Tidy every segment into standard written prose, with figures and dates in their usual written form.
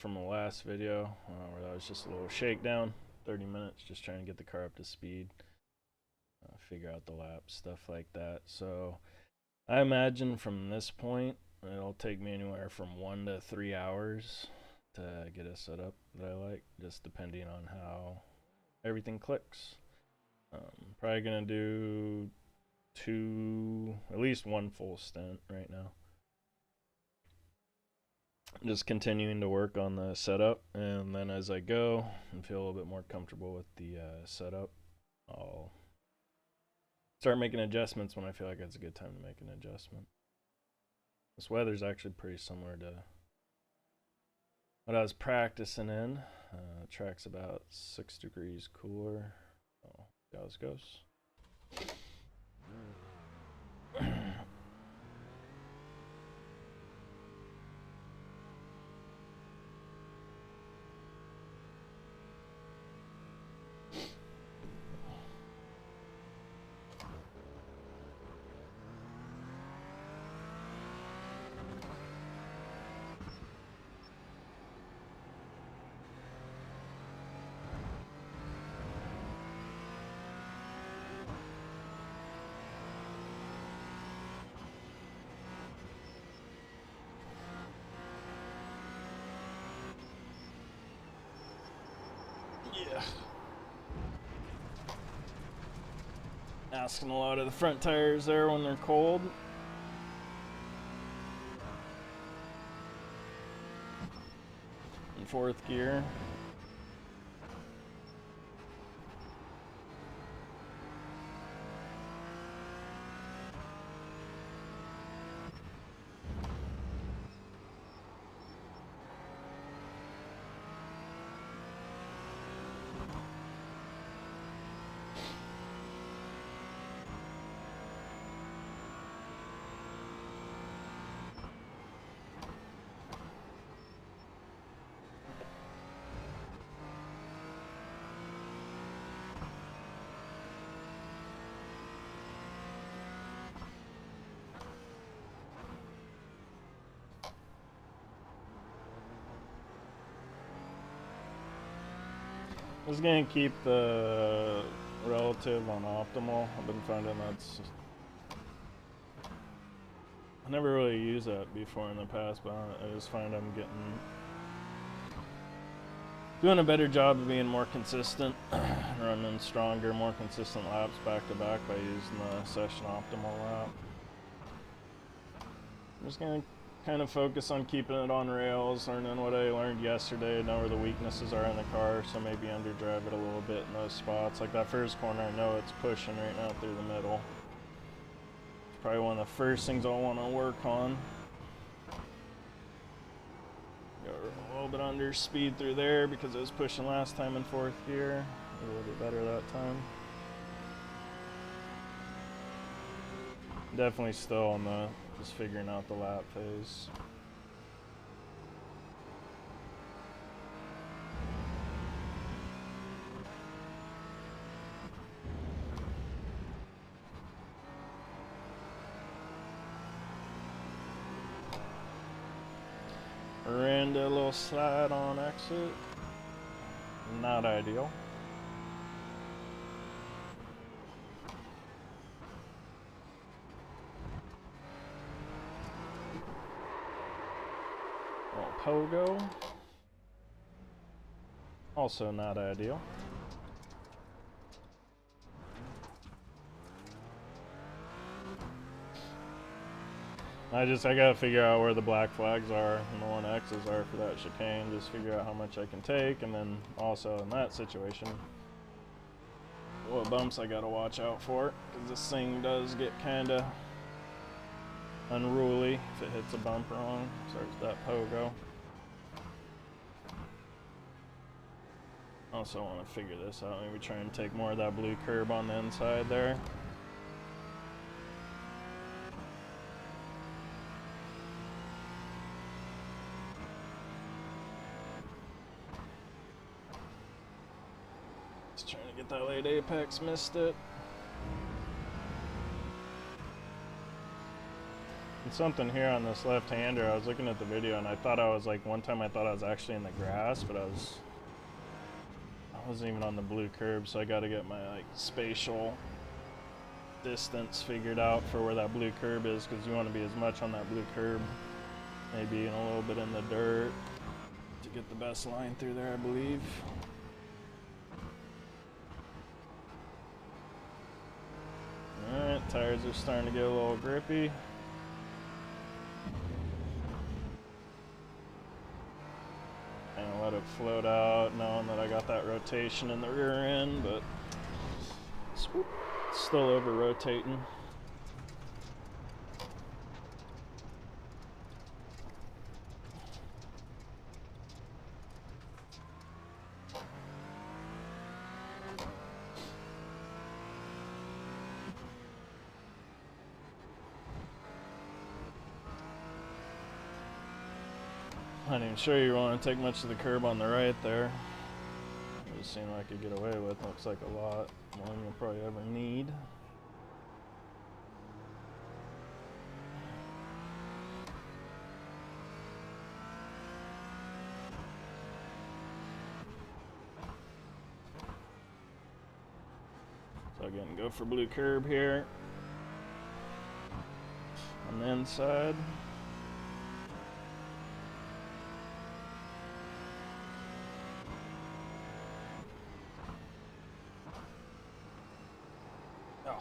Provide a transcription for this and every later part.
from the last video, where that was just a little shakedown, 30 minutes, just trying to get the car up to speed, figure out the laps, stuff like that. So I imagine from this point, it'll take me anywhere from 1 to 3 hours to get a setup that I like, just depending on how everything clicks. Probably gonna do at least one full stint right now. Just continuing to work on the setup, and then as I go and feel a little bit more comfortable with the setup, I'll start making adjustments when I feel like it's a good time to make an adjustment. This weather's actually pretty similar to what I was practicing in. The track's about 6 degrees cooler. So see how this goes. Yeah. Asking a lot of the front tires there when they're cold. In fourth gear. I was gonna keep the relative on optimal. I've been finding I never really used that before in the past, but I just find I'm doing a better job of being more consistent, running stronger, more consistent laps back to back by using the session optimal lap. I'm just gonna kind of focus on keeping it on rails, learning what I learned yesterday, know where the weaknesses are in the car, so maybe underdrive it a little bit in those spots. Like that first corner, I know it's pushing right now through the middle. It's probably one of the first things I'll want to work on. Go a little bit under speed through there because it was pushing last time in fourth gear. A little bit better that time. Definitely still on the just figuring out the lap phase. Ran into a little slide on exit. Not ideal. Pogo. Also not ideal. I gotta figure out where the black flags are and the 1X's are for that chicane. Just figure out how much I can take, and then also in that situation, what bumps I gotta watch out for, because this thing does get kinda unruly if it hits a bump wrong. Starts that pogo. Also want to figure this out. Maybe try and take more of that blue curb on the inside there. Just trying to get that late apex, missed it. And something here on this left-hander, I was looking at the video and I thought I was like, one time I thought I was actually in the grass, but I wasn't even on the blue curb, so I got to get my like spatial distance figured out for where that blue curb is, because you want to be as much on that blue curb, maybe a little bit in the dirt, to get the best line through there, I believe. Alright, tires are starting to get a little grippy. And let it float out, knowing that I got that rotation in the rear end, but it's still over rotating. I'm not even sure you want to take much of the curb on the right there. It just seemed like I could get away with. Looks like a lot more than you'll probably ever need. So again, go for blue curb here on the inside.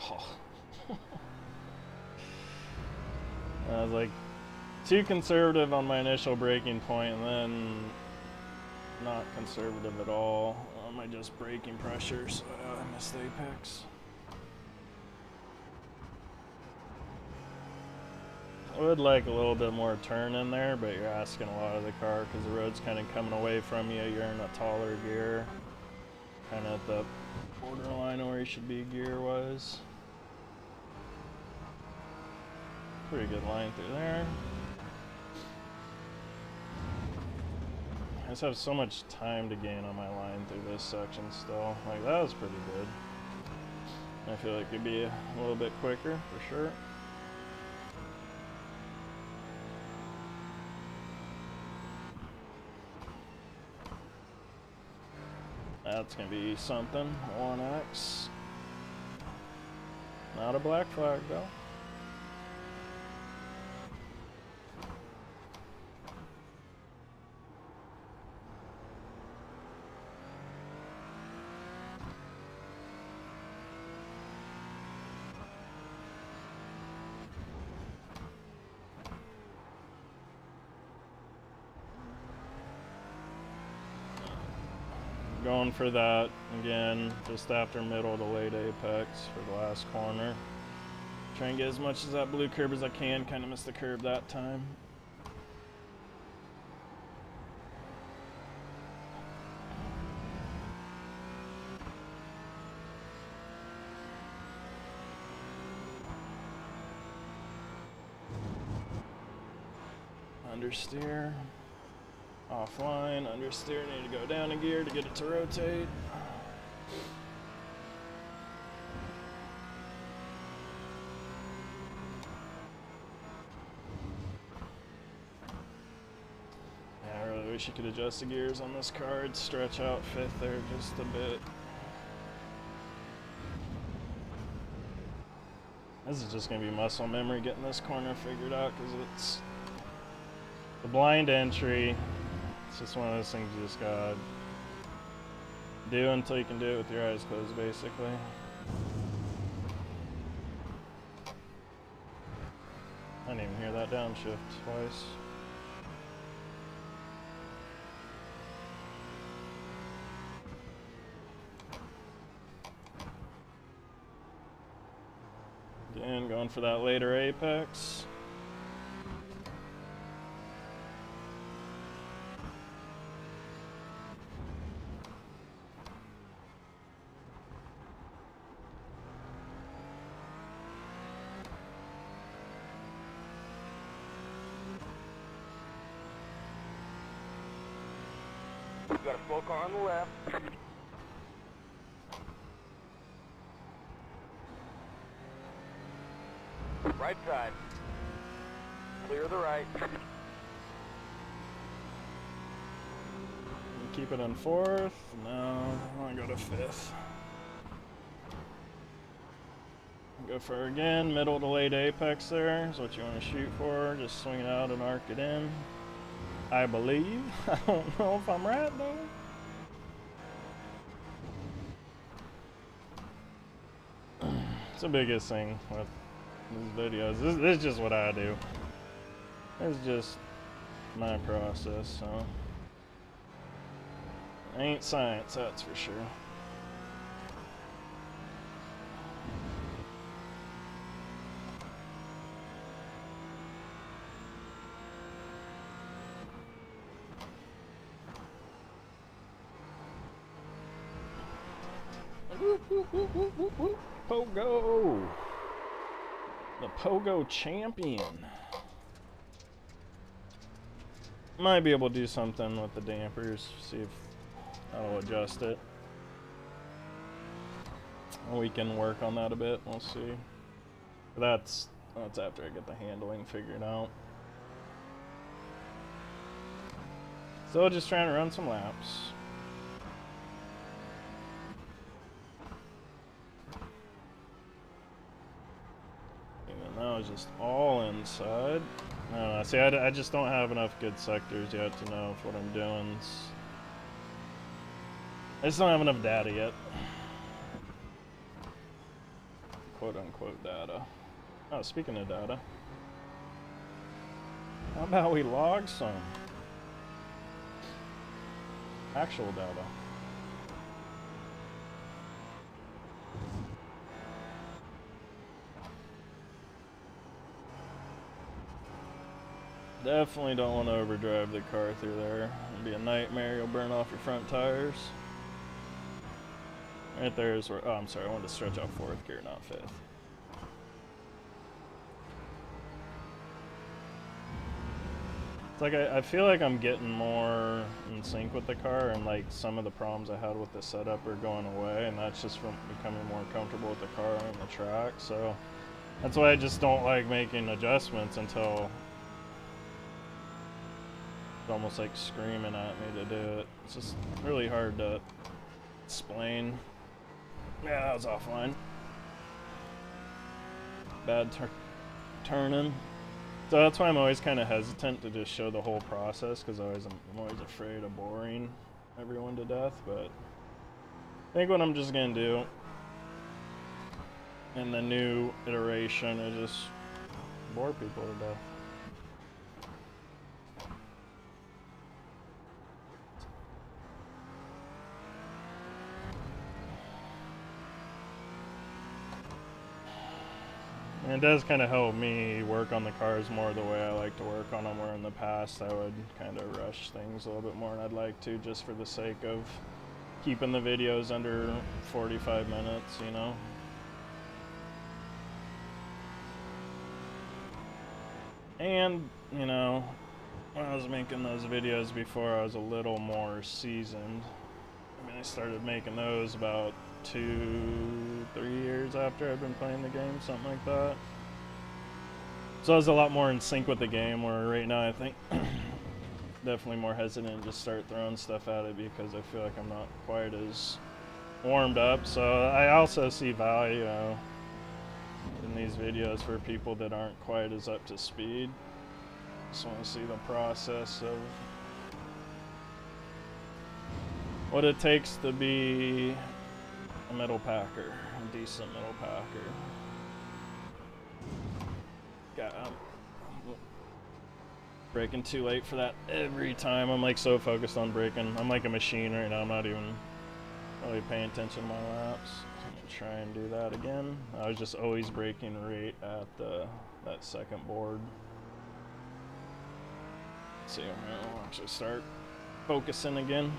Oh. I was like too conservative on my initial braking point, and then not conservative at all on my just braking pressure, so I missed the apex. I would like a little bit more turn in there, but you're asking a lot of the car because the road's kind of coming away from you. You're in a taller gear, kind of at the borderline where you should be gear-wise. Pretty good line through there. I just have so much time to gain on my line through this section still. Like, that was pretty good. I feel like it could be a little bit quicker, for sure. That's gonna be something. 1X. Not a black flag, though. Going for that again, just after middle to late apex for the last corner. Try and get as much of that blue curb as I can. Kind of missed the curb that time. Understeer. Offline, understeer, need to go down a gear to get it to rotate. Yeah, I really wish you could adjust the gears on this card, stretch out fifth there just a bit. This is just going to be muscle memory getting this corner figured out, because it's the blind entry. It's just one of those things you just gotta do until you can do it with your eyes closed, basically. I didn't even hear that downshift twice. Again, going for that later apex. Got a slow car on the left. Right side. Clear the right. Keep it in fourth. No, I want to go to fifth. Go for again, middle to late apex there is what you want to shoot for. Just swing it out and arc it in. I believe. I don't know if I'm right though. It's the biggest thing with these videos. This is just what I do. It's just my process, so. Ain't science, that's for sure. Pogo! The Pogo champion. Might be able to do something with the dampers, see if that'll adjust it. We can work on that a bit, we'll see. That's after I get the handling figured out. So just trying to run some laps. Even though it's just all inside. I don't know, see I just don't have enough good sectors yet to know if what I'm doing's... I just don't have enough data yet. Quote unquote data. Oh, speaking of data. How about we log some actual data? Definitely don't want to overdrive the car through there. It'll be a nightmare, you'll burn off your front tires. Right there is where, oh I'm sorry, I wanted to stretch out fourth gear, not fifth. It's like I feel like I'm getting more in sync with the car, and like some of the problems I had with the setup are going away, and that's just from becoming more comfortable with the car and the track. So that's why I just don't like making adjustments until it's almost like screaming at me to do it. It's just really hard to explain. Yeah, that was offline. Bad turning. So that's why I'm always kind of hesitant to just show the whole process, because I'm always afraid of boring everyone to death. But I think what I'm just gonna do in the new iteration is just bore people to death. And it does kind of help me work on the cars more the way I like to work on them, where in the past I would kind of rush things a little bit more, and I'd like to, just for the sake of keeping the videos under 45 minutes, you know? And, you know, when I was making those videos before, I was a little more seasoned. I mean, I started making those about 2-3 years after I'd been playing the game, something like that. So I was a lot more in sync with the game, where right now I think definitely more hesitant to just start throwing stuff at it, because I feel like I'm not quite as warmed up. So I also see value in these videos for people that aren't quite as up to speed. Just want to see the process of what it takes to be a middle packer, a decent middle packer. God, I'm braking too late for that every time. I'm like so focused on braking. I'm like a machine right now. I'm not even really paying attention to my laps. So I'm gonna try and do that again. I was just always braking right at that second board. Let's see, I'll actually start focusing again.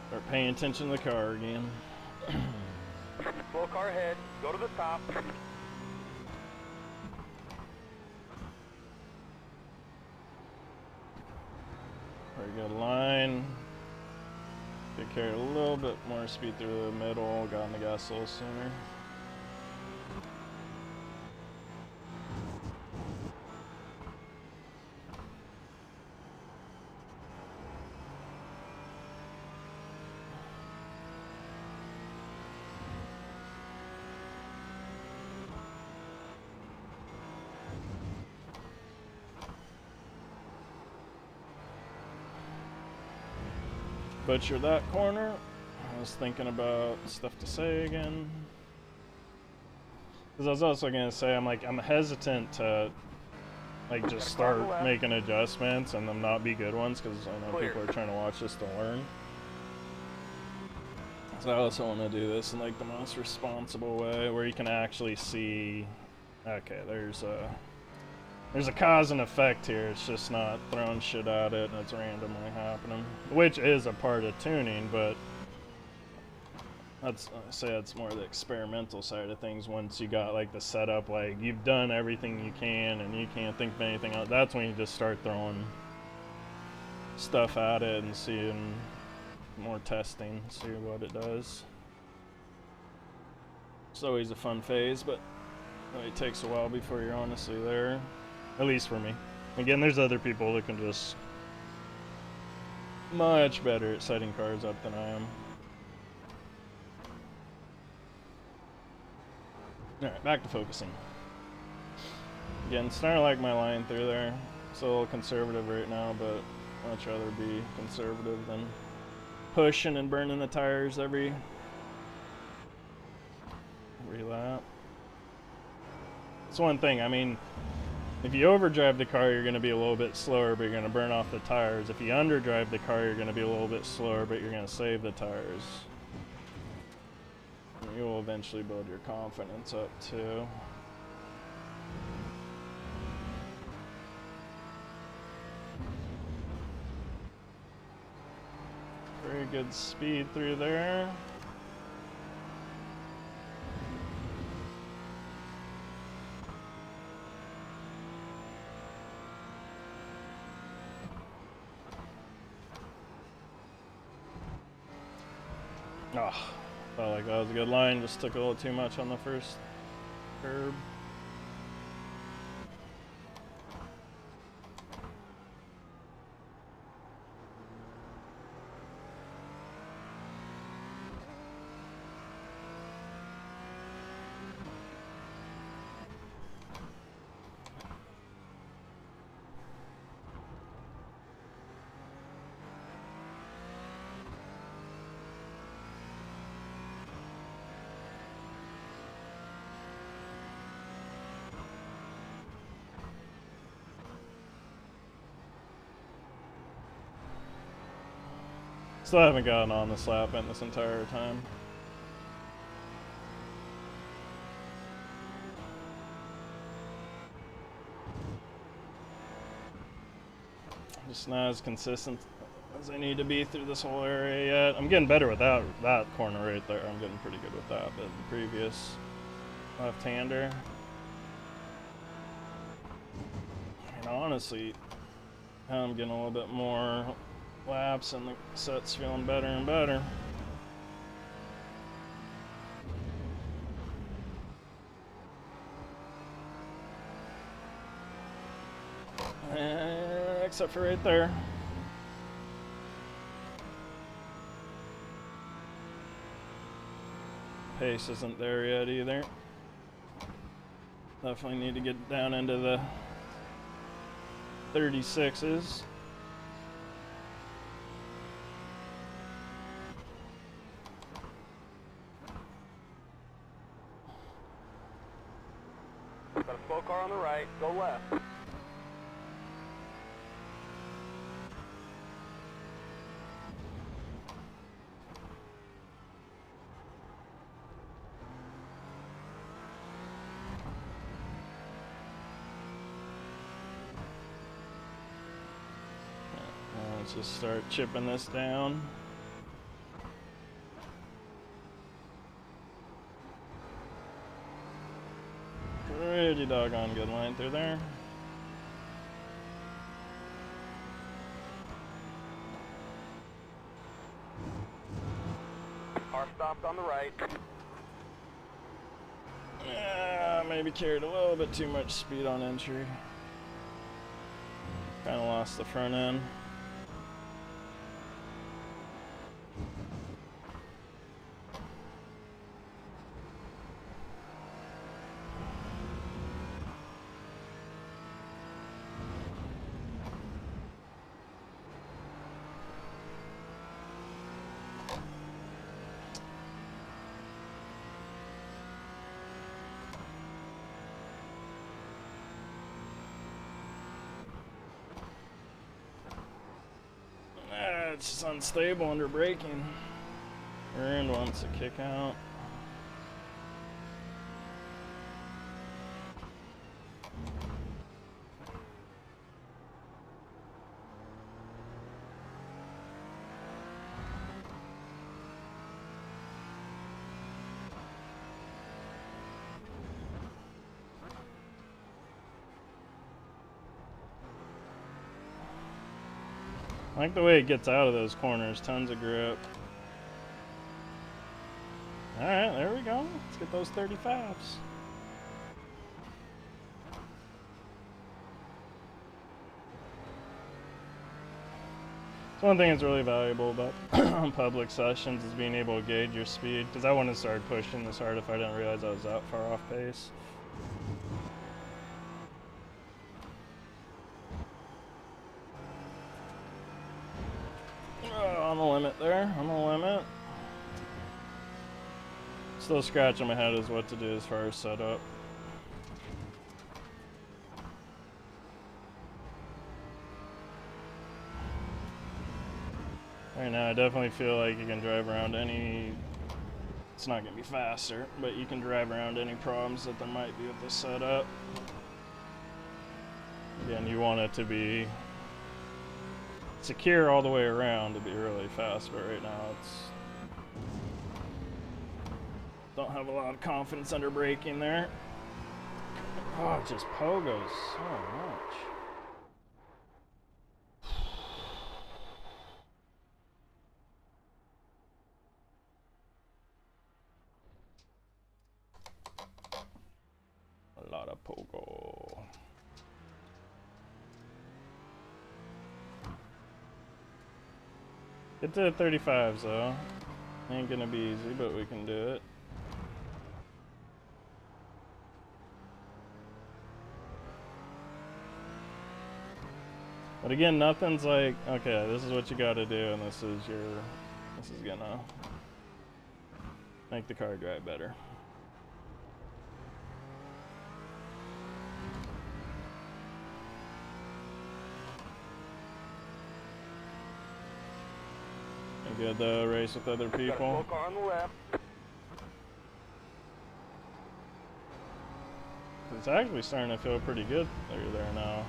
Start paying attention to the car again. Full car ahead. Go to the top. Very good line. Could carry a little bit more speed through the middle, got on the gas a little sooner. Butchered that corner. I was thinking about stuff to say again. Because I was also gonna say I'm hesitant to like just start making adjustments and them not be good ones, because I know people are trying to watch this to learn. So I also want to do this in like the most responsible way, where you can actually see, okay, there's a cause and effect here. It's just not throwing shit at it and it's randomly happening, which is a part of tuning, but I'd say that's more the experimental side of things. Once you got like the setup, like you've done everything you can and you can't think of anything else, that's when you just start throwing stuff at it and seeing more testing, see what it does. It's always a fun phase, but it takes a while before you're honestly there. At least for me. Again, there's other people that can just much better at setting cars up than I am. Alright, back to focusing. Again, starting to like my line through there. It's a little conservative right now, but I'd much rather be conservative than pushing and burning the tires every lap. It's one thing, I mean, if you overdrive the car, you're going to be a little bit slower, but you're going to burn off the tires. If you underdrive the car, you're going to be a little bit slower, but you're going to save the tires. And you will eventually build your confidence up too. Very good speed through there. Oh, felt like that was a good line. Just took a little too much on the first curb. Still haven't gotten on the slap in this entire time. Just not as consistent as I need to be through this whole area yet. I'm getting better with that corner right there. I'm getting pretty good with that, but the previous left-hander. And honestly, I'm getting a little bit more laps and the set's feeling better and better. Except for right there. Pace isn't there yet either. Definitely need to get down into the 36s. Got a slow car on the right, go left. Let's just start chipping this down. Pretty doggone good line through there. stopped on the right. Yeah, maybe carried a little bit too much speed on entry. Kind of lost the front end. It's just unstable under braking. Rear end wants to kick out. I like the way it gets out of those corners, tons of grip. Alright, there we go. Let's get those 35s. So one thing that's really valuable about public sessions is being able to gauge your speed, because I wouldn't have started pushing this hard if I didn't realize I was that far off pace. On the limit there, on the limit. Still scratching my head as what to do as far as setup. Right now I definitely feel like you can drive around any, it's not going to be faster, but you can drive around any problems that there might be with this setup. Again, you want it to be secure all the way around to be really fast, but right now it's, don't have a lot of confidence under braking there. Oh, it just pogos so much. A lot of pogo. Get to the 35s though. Ain't gonna be easy, but we can do it. But again, nothing's like, okay, this is what you gotta do, and this is gonna make the car drive better. Good race with other people. Car on the left. It's actually starting to feel pretty good through there now.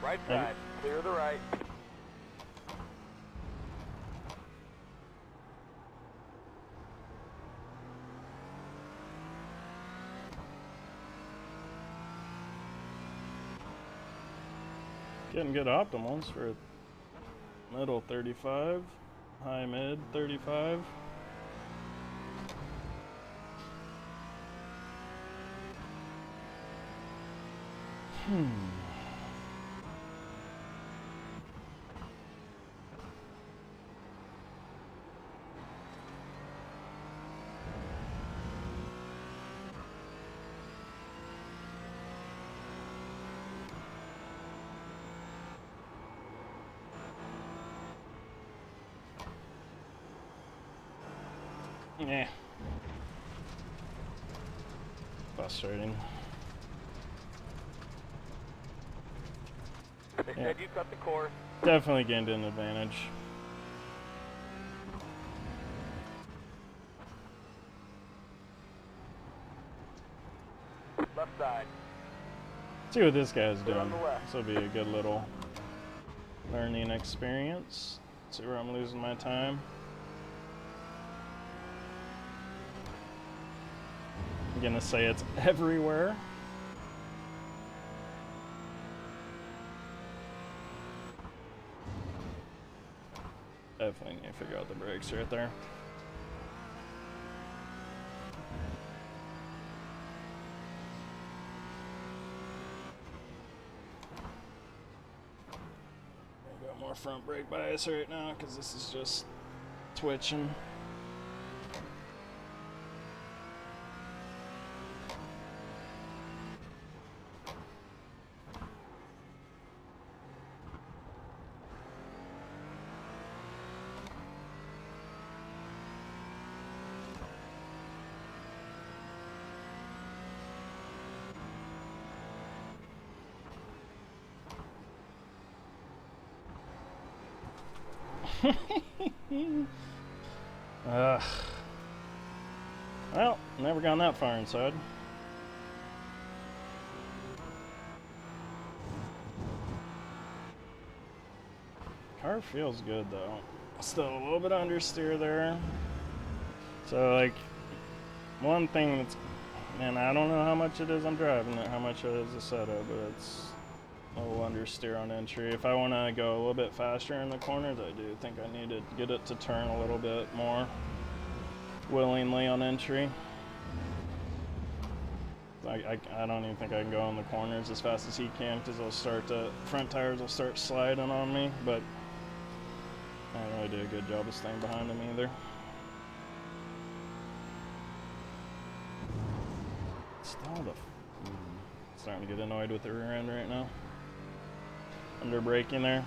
Right side, clear the right. Getting good optimals for middle 35, high mid 35. Yeah. Frustrating. They said you cut the course. Definitely gained an advantage. Left side. See what this guy's Clear on doing. the left. This will be a good little learning experience. See where I'm losing my time. I'm gonna say it's everywhere. Definitely need to figure out the brakes right there. I got more front brake bias right now because this is just twitching. Well, never gone that far inside. Car feels good though. Still a little bit understeer there. So like, one thing that's, man, I don't know how much it is I'm driving it, how much it is a setup, but it's a little understeer on entry. If I want to go a little bit faster in the corners, I do think I need to get it to turn a little bit more willingly on entry. I don't even think I can go in the corners as fast as he can because they'll start to, front tires will start sliding on me, but I don't really do a good job of staying behind him either. Still starting to get annoyed with the rear end right now. Under braking there.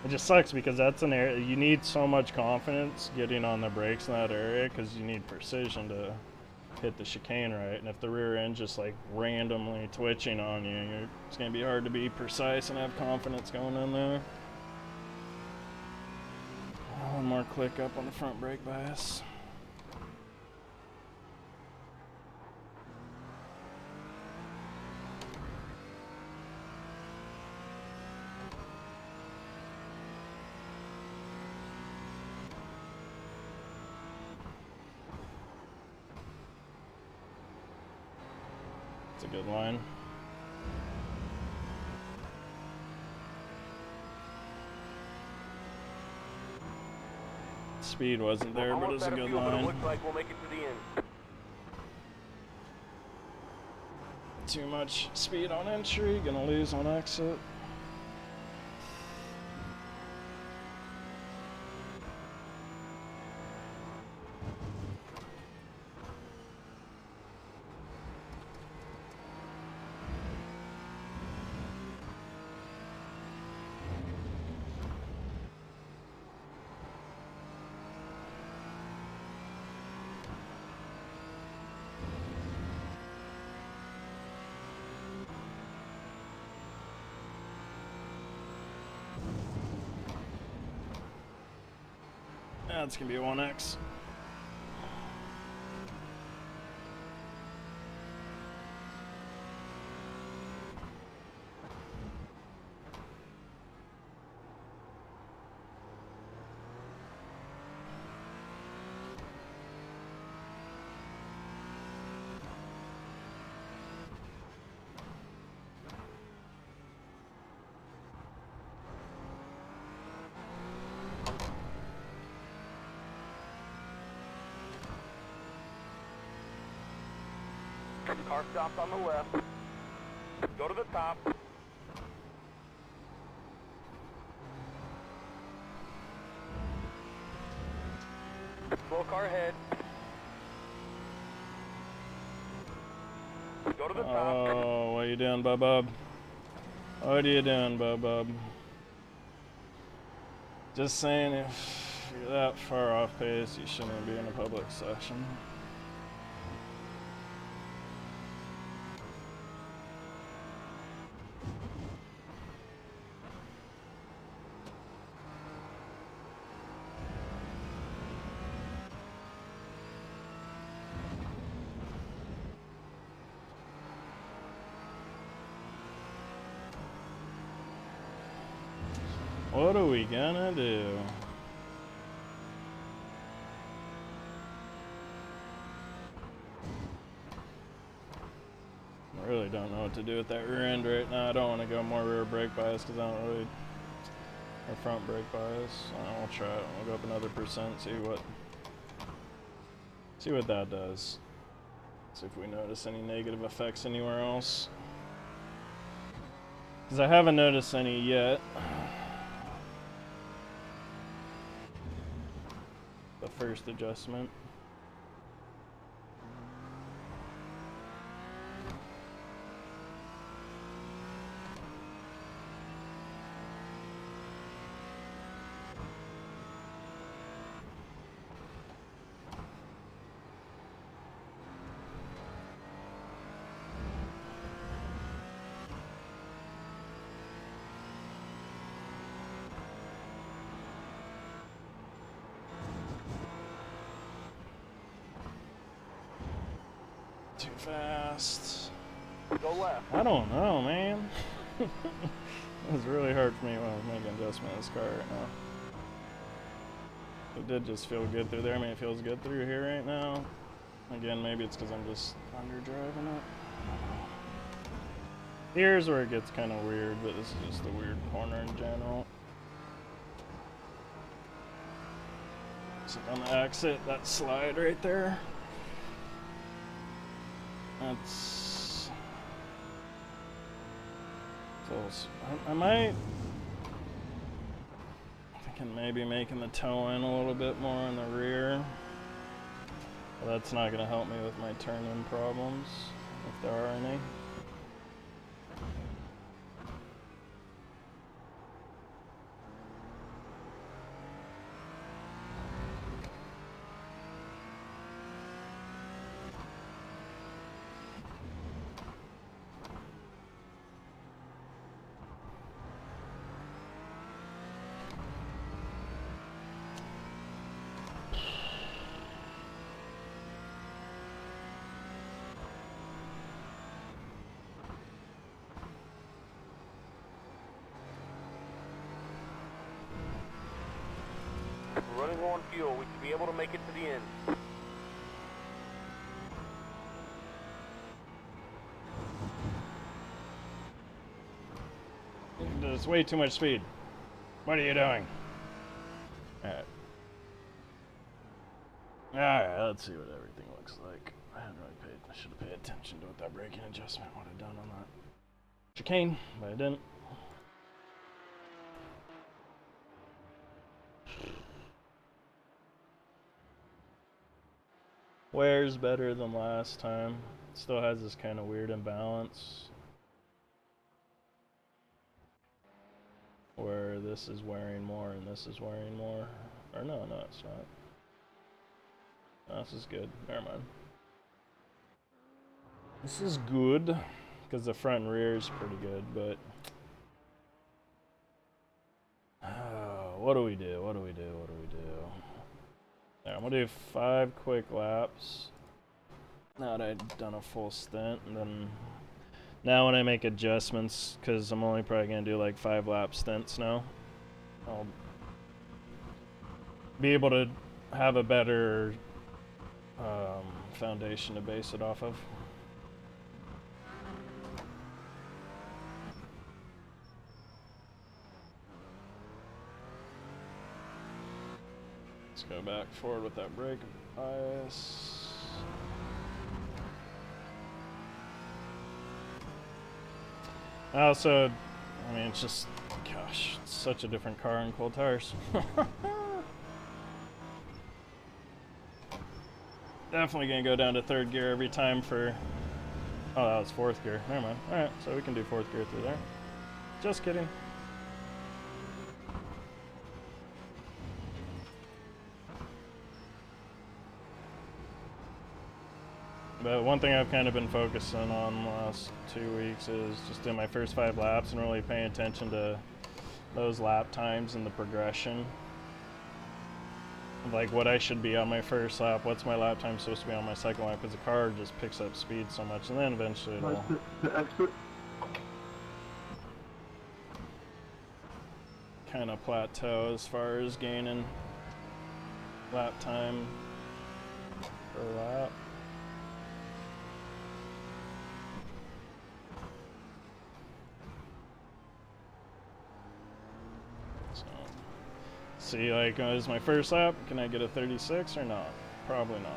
It just sucks because that's an area you need so much confidence getting on the brakes in that area because you need precision to hit the chicane right, and if the rear end just like randomly twitching on you, it's gonna be hard to be precise and have confidence going in there. One more click up on the front brake bias. It's a good line. Speed wasn't there, but it's a good line. Looks like we'll make it to the end. Too much speed on entry, gonna lose on exit. That's gonna be a 1X. Car stopped on the left. Go to the top. Slow car ahead. Go to the top. Oh, what are you doing, bub? What are you doing, bub? Just saying, if If you're that far off pace, you shouldn't be in a public session. What are we gonna do? I really don't know what to do with that rear end right now. I don't want to go more rear brake bias because I don't really, or front brake bias. I'll try it. I'll go up another percent, see what that does. See if we notice any negative effects anywhere else. Because I haven't noticed any yet. The first adjustment. Too fast. Go left. I don't know, man. It's really hard for me when I'm making adjustment in this car right now. It did just feel good through there. I mean, it feels good through here right now. Again, maybe it's because I'm just underdriving it. Here's where it gets kind of weird, but this is just a weird corner in general. So on the exit, that slide right there. That's... I might... I'm thinking maybe making the toe in a little bit more in the rear. But that's not going to help me with my turn-in problems, if there are any. Running low on fuel. We should be able to make it to the end. There's way too much speed. What are you doing? Alright. Alright, let's see what everything looks like. I should have paid attention to what that braking adjustment would have done on that chicane, but I didn't. Wears better than last time. Still has this kind of weird imbalance where this is wearing more and this is wearing more. Or no, it's not. No, this is good. Never mind. This is good because the front and rear is pretty good, but what do we do? I'm gonna do 5 quick laps. Now that I've done a full stint, and then now when I make adjustments, because I'm only probably gonna do like 5 lap stints now, I'll be able to have a better foundation to base it off of. Let's go back forward with that brake bias. Also, I mean, it's just, gosh, it's such a different car in cold tires. Definitely gonna go down to 3rd gear every time for, oh, that was 4th gear. Never mind. Alright, so we can do 4th gear through there. Just kidding. But one thing I've kind of been focusing on the last 2 weeks is just doing my first 5 laps and really paying attention to those lap times and the progression. Like what I should be on my first lap, what's my lap time supposed to be on my second lap, because the car just picks up speed so much, and then eventually it'll kind of plateau as far as gaining lap time per lap. So, see, like, is my first lap, can I get a 36 or not? Probably not.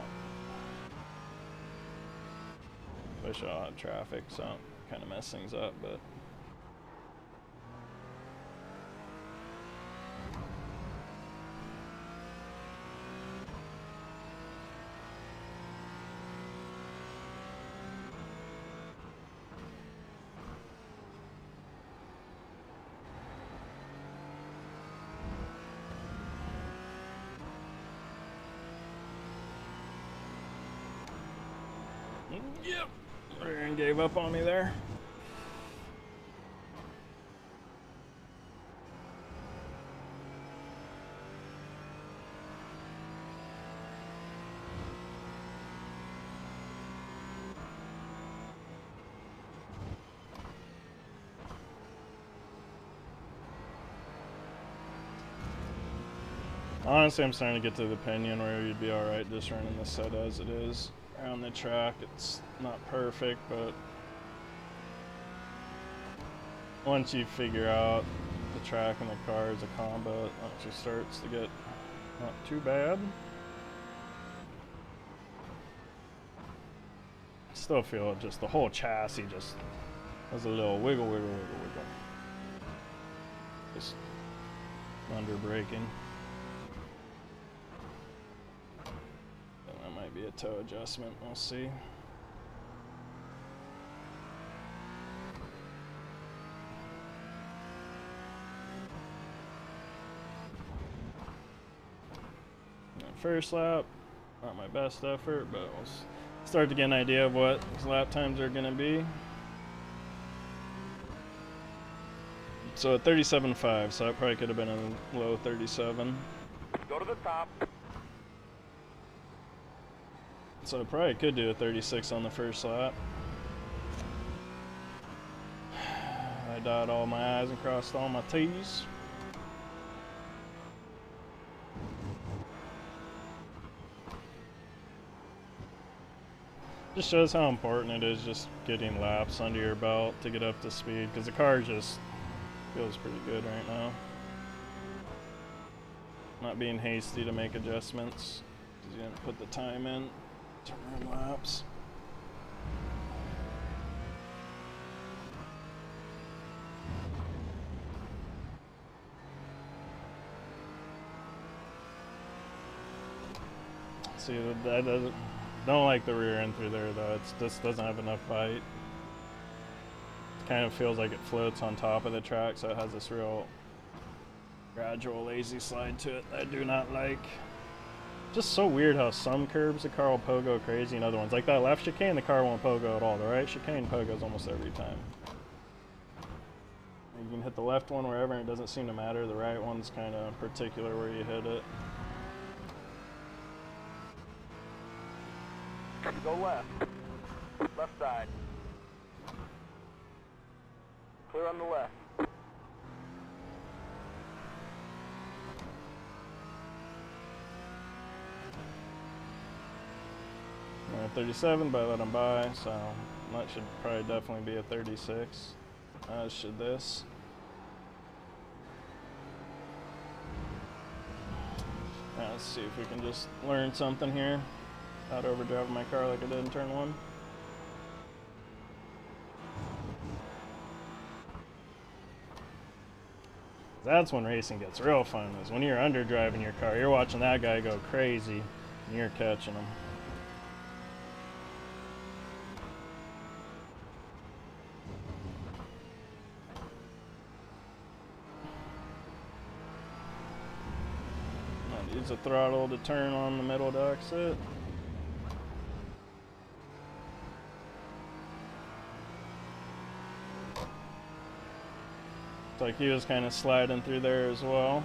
Especially on traffic, so kind of mess things up, but. Yep, Ryan gave up on me there. Honestly, I'm starting to get to the opinion where you'd be alright just running the set as it is. Around the track, it's not perfect, but once you figure out the track and the car as a combo, it actually starts to get not too bad. Still feel just the whole chassis just has a little wiggle, wiggle, wiggle, wiggle. Just under braking. That might be a toe adjustment, we'll see. First lap, not my best effort, but we'll start to get an idea of what these lap times are going to be. So at 37.5, so that probably could have been a low 37. Go to the top. So I probably could do a 36 on the first lap. I dotted all my I's and crossed all my T's. Just shows how important it is just getting laps under your belt to get up to speed, because the car just feels pretty good right now. Not being hasty to make adjustments because you didn't put the time in to run laps. See, that doesn't. Don't like the rear end through there though. It just doesn't have enough bite. It kind of feels like it floats on top of the track, so it has this real gradual lazy slide to it that I do not like. Just so weird how some curbs the car will pogo crazy and other ones. Like that left chicane, the car won't pogo at all. The right chicane pogos almost every time. You can hit the left one wherever and it doesn't seem to matter. The right one's kind of particular where you hit it. Go left. Left side. Clear on the left. 37, but I let him by, so that should probably definitely be a 36. As should this. Let's see if we can just learn something here. Not overdriving my car like I did in turn 1. That's when racing gets real fun, is when you're underdriving your car. You're watching that guy go crazy, and you're catching him. Use the throttle to turn on the middle to exit. Looks like he was kind of sliding through there as well.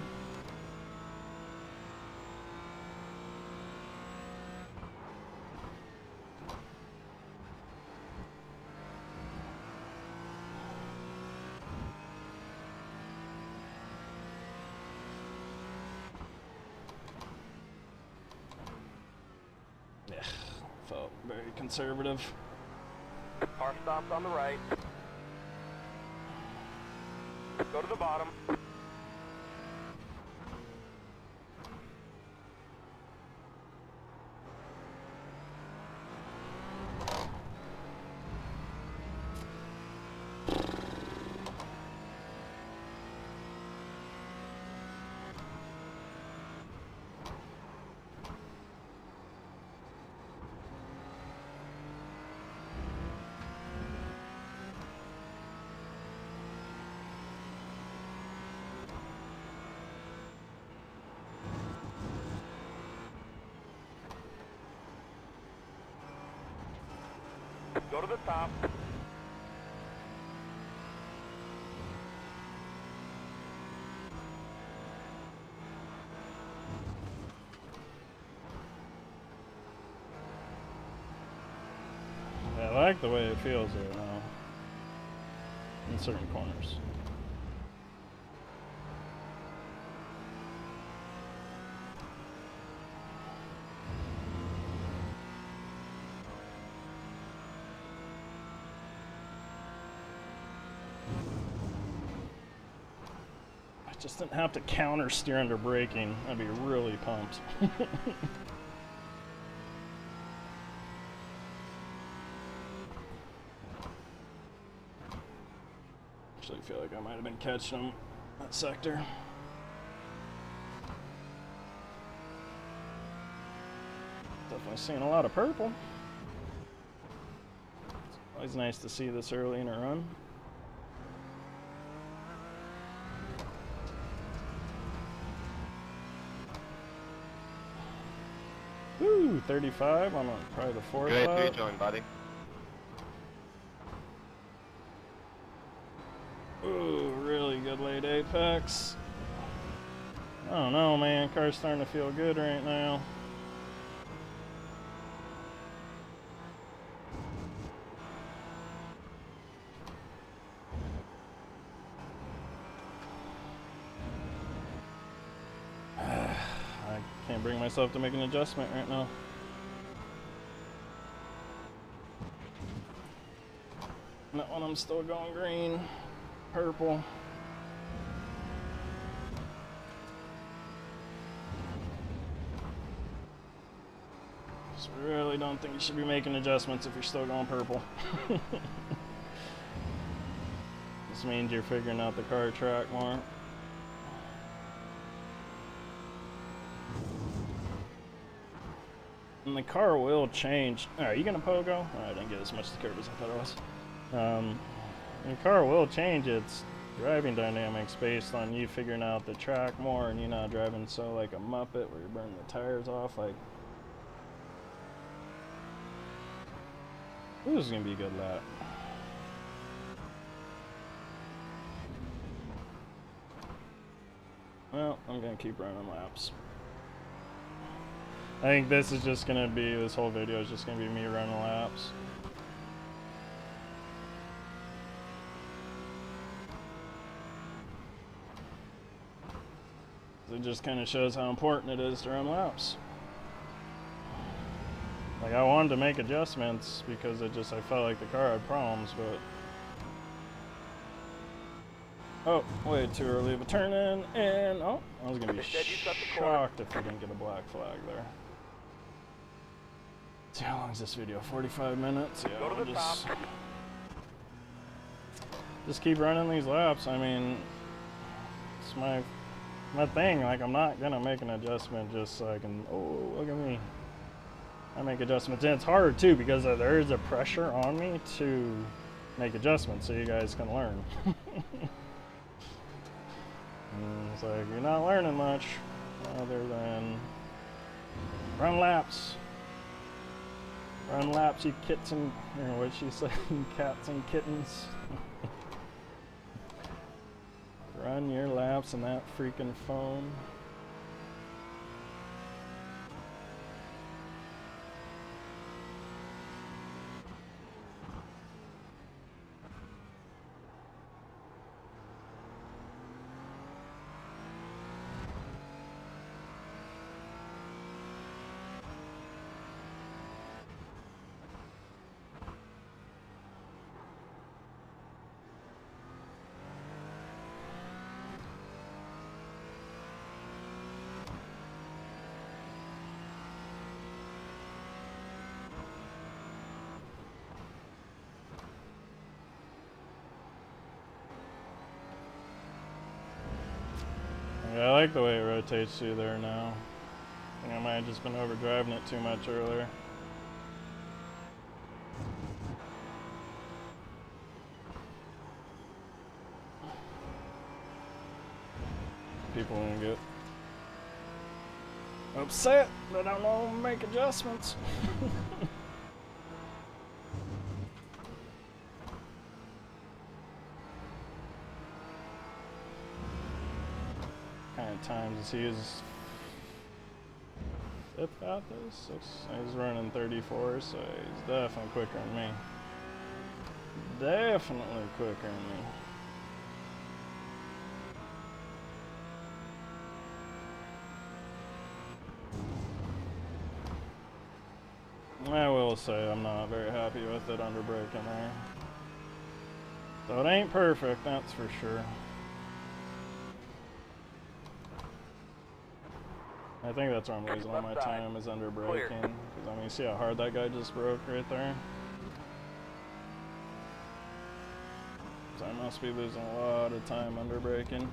Yeah, felt very conservative. Car stops on the right. Go to the bottom. Go to the top. I like the way it feels right now in certain corners. I just didn't have to counter steer under braking. I'd be really pumped. Actually feel like I might have been catching him that sector. Definitely seeing a lot of purple. It's always nice to see this early in a run. Woo, 35 on probably the fourth Great lap. rejoin, buddy. Ooh, really good late apex. I don't know, man. Car's starting to feel good right now. I can't bring myself to make an adjustment right now. That one I'm still going green, purple. Just really don't think you should be making adjustments if you're still going purple. This means you're figuring out the car track more. And the car will change. Are you gonna pogo? Oh, I didn't get as much to curb as I thought it was. The car will change its driving dynamics based on you figuring out the track more and you not driving so like a muppet where you're burning the tires off. Like, this is gonna be a good lap. Well, I'm gonna keep running laps. I think this is just gonna be, this whole video is just gonna be me running laps. It just kind of shows how important it is to run laps. Like, I wanted to make adjustments because I felt like the car had problems, but oh, way too early of a turn in, and oh, I was gonna be shocked if we didn't get a black flag there. See, how long is this video? 45 minutes? Yeah, we'll just keep running these laps. I mean, it's my thing. Like, I'm not gonna make an adjustment just so I can, oh, look at me. I make adjustments, and it's hard too because there is a pressure on me to make adjustments so you guys can learn. And it's like, you're not learning much other than run laps. Run laps, you kits and, you know what she said, cats and kittens. Run your laps in that freaking foam. Yeah, I like the way it rotates through there now. I think I might have just been overdriving it too much earlier. People want to get upset that I don't know how to make adjustments. Kind of times is he is fifth out this? He's running 34, so he's definitely quicker than me. Definitely quicker than me. I will say I'm not very happy with it under braking there. So it ain't perfect, that's for sure. I think that's where I'm losing all my time is under braking. Because I mean, you see how hard that guy just broke right there? So I must be losing a lot of time under braking.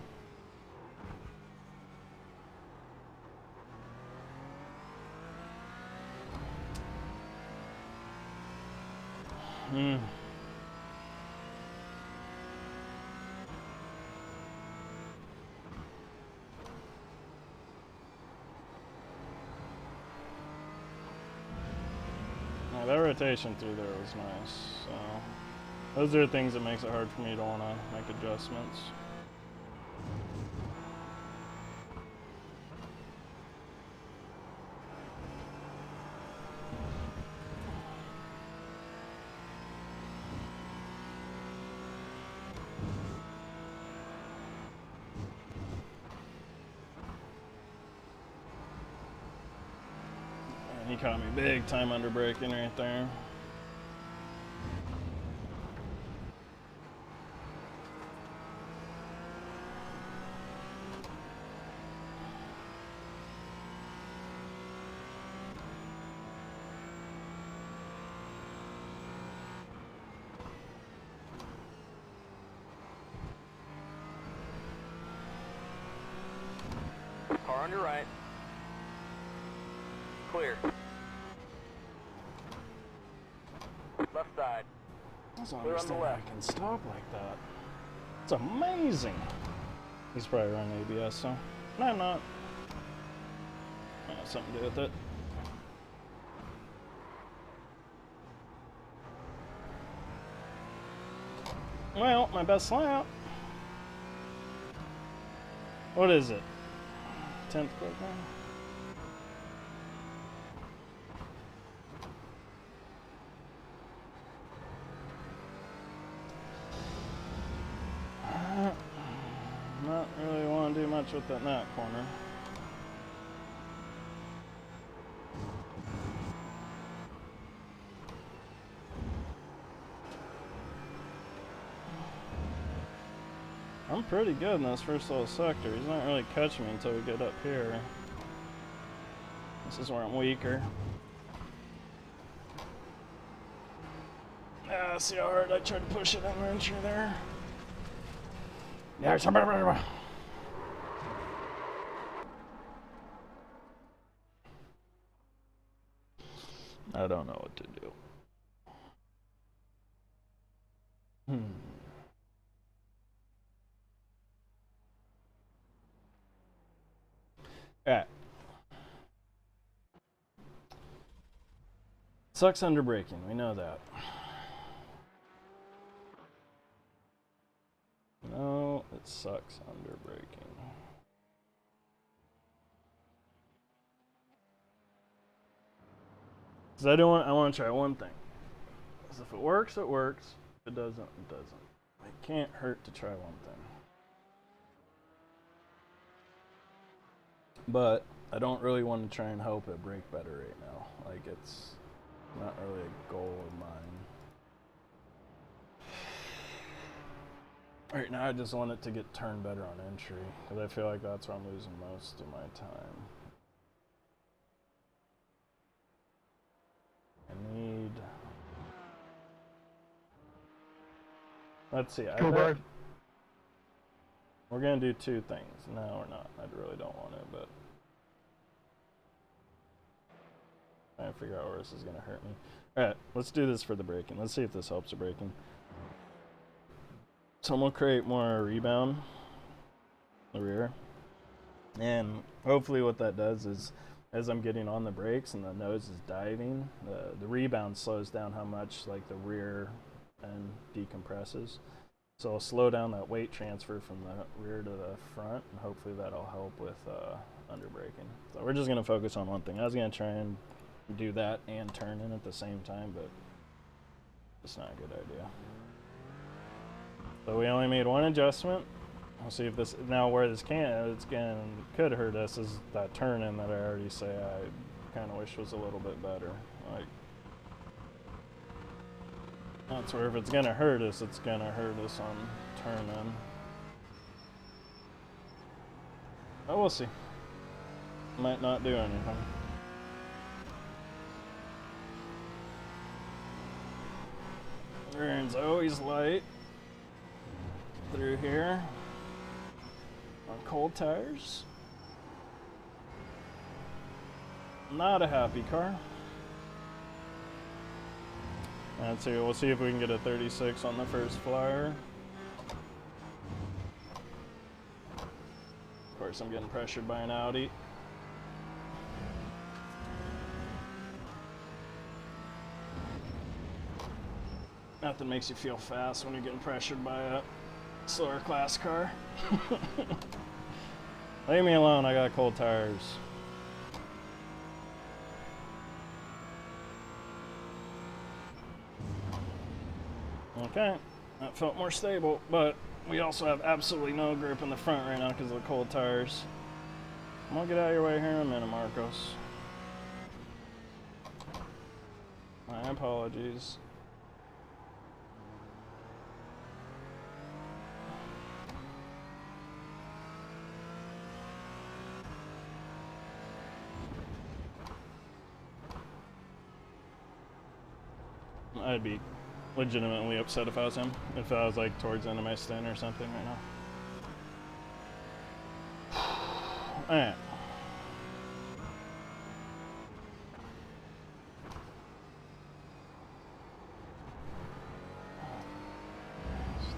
Yeah, that rotation through there was nice. So those are things that makes it hard for me to want to make adjustments. And he caught me big time under braking right there. Car on your right. Clear. Left side. I don't Clear on the understand how left. I can stop like that. It's amazing. He's probably running ABS, so no, I'm not. Might have something to do with it. Well, my best lap. What is it? 10th quick one? Not really want to do much with that nut corner. I'm pretty good in this first little sector. He's not really catching me until we get up here. This is where I'm weaker. See how hard I tried to push it in the entry there? Yeah, I don't know what to do. Alright. Sucks under braking, we know that. No, it it sucks under braking. Cause I want to try one thing. Cause if it works, it works. If it doesn't, it doesn't. It can't hurt to try one thing. But I don't really want to try and help it brake better right now. Like, it's not really a goal of mine. Right now I just want it to get turned better on entry, because I feel like that's where I'm losing most of my time. I need... Let's see, I bet... We're going to do two things. No, we're not. I really don't want to, but... Trying to figure out where this is going to hurt me. Alright, let's do this for the braking. Let's see if this helps the braking. So I'm going to create more rebound in the rear. And hopefully what that does is, as I'm getting on the brakes and the nose is diving, the rebound slows down how much like the rear end decompresses. So I'll slow down that weight transfer from the rear to the front, and hopefully that'll help with under braking. So we're just going to focus on one thing. I was going to try and do that and turn in at the same time, but it's not a good idea. So we only made one adjustment. We'll see if this, now where this could hurt us is that turn in that I already say I kind of wish was a little bit better. Like, that's where if it's going to hurt us, it's going to hurt us on turn in. Oh, we'll see. Might not do anything. Rear end's always light through here on cold tires. Not a happy car. Let's see, we'll see if we can get a 36 on the first flyer. Of course, I'm getting pressured by an Audi. Nothing makes you feel fast when you're getting pressured by a slower class car. Leave me alone, I got cold tires. Okay, that felt more stable, but we also have absolutely no grip in the front right now because of the cold tires. I'm gonna get out of your way here in a minute, Marcos. My apologies. I'd be legitimately upset if I was him. If I was like towards the end of my stint or something right now. Alright.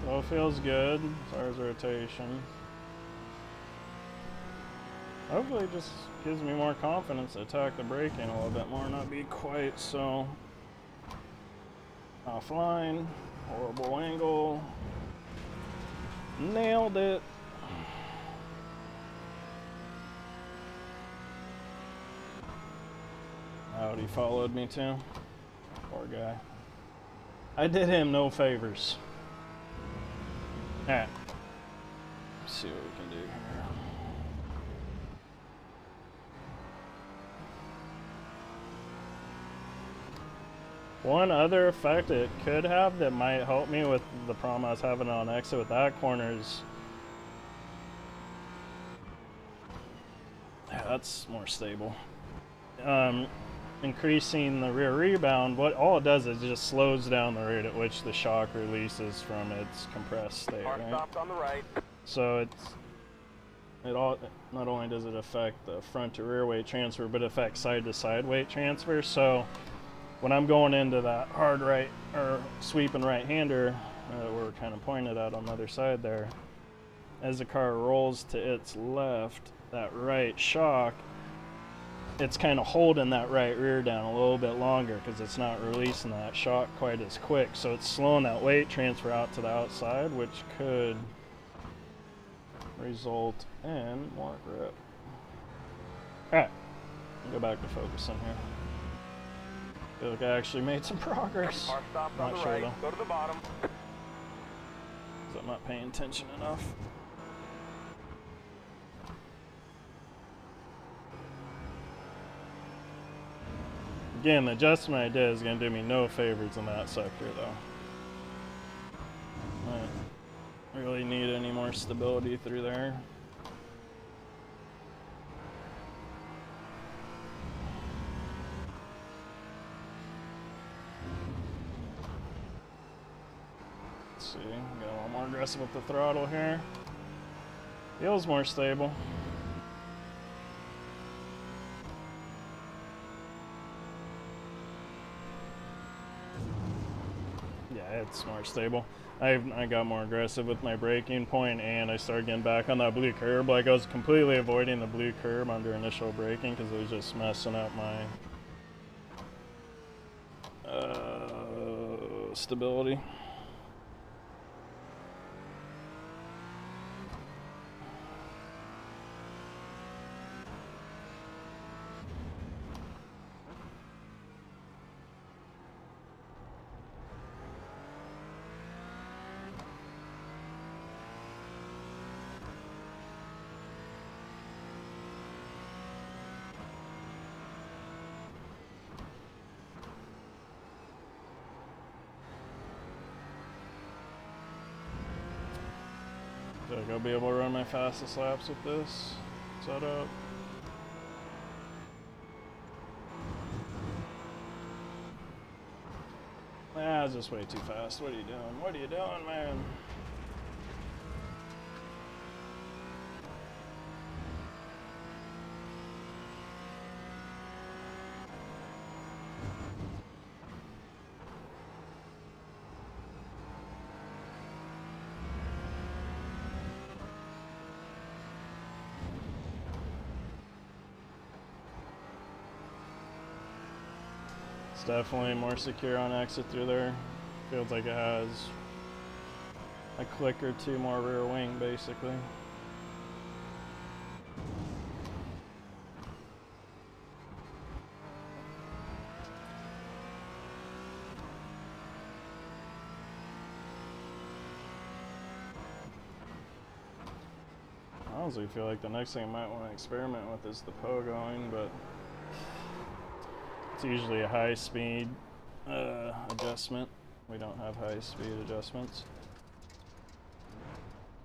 Still feels good as far as rotation. Hopefully it just gives me more confidence to attack the braking a little bit more, not be quite so offline. Horrible angle. Nailed it. Audi followed me too. Poor guy. I did him no favors. Alright. Let's see what we can do here. One other effect it could have that might help me with the problem I was having on exit with that corner is... Yeah, that's more stable. Increasing the rear rebound, all it does is it just slows down the rate at which the shock releases from its compressed state, right? Stopped on the right. So not only does it affect the front to rear weight transfer, but it affects side to side weight transfer. So when I'm going into that hard right or sweeping right-hander, we're kind of pointed out on the other side there, as the car rolls to its left, that right shock, it's kind of holding that right rear down a little bit longer because it's not releasing that shock quite as quick. So it's slowing that weight transfer out to the outside, which could result in more grip. Alright, go back to focusing here. Feel like I actually made some progress. Car stops on Not the sure right. though. Go to the bottom. 'Cause I'm not paying attention enough. Again, the adjustment I did is going to do me no favors in that sector though. I really need any more stability through there. Let's see, get a little more aggressive with the throttle here. Feels more stable. Yeah, it's more stable. I got more aggressive with my braking point, and I started getting back on that blue curb. Like I was completely avoiding the blue curb under initial braking because it was just messing up my stability. I think I'll be able to run my fastest laps with this setup. Ah, it's just way too fast. What are you doing? What are you doing, man? It's definitely more secure on exit through there. Feels like it has a click or two more rear wing, basically. I honestly feel like the next thing I might want to experiment with is the pogoing, but it's usually a high speed adjustment. We don't have high speed adjustments.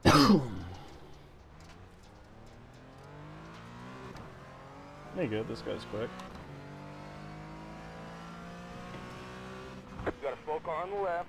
Hey, good. This guy's quick. You got a slow car on the left.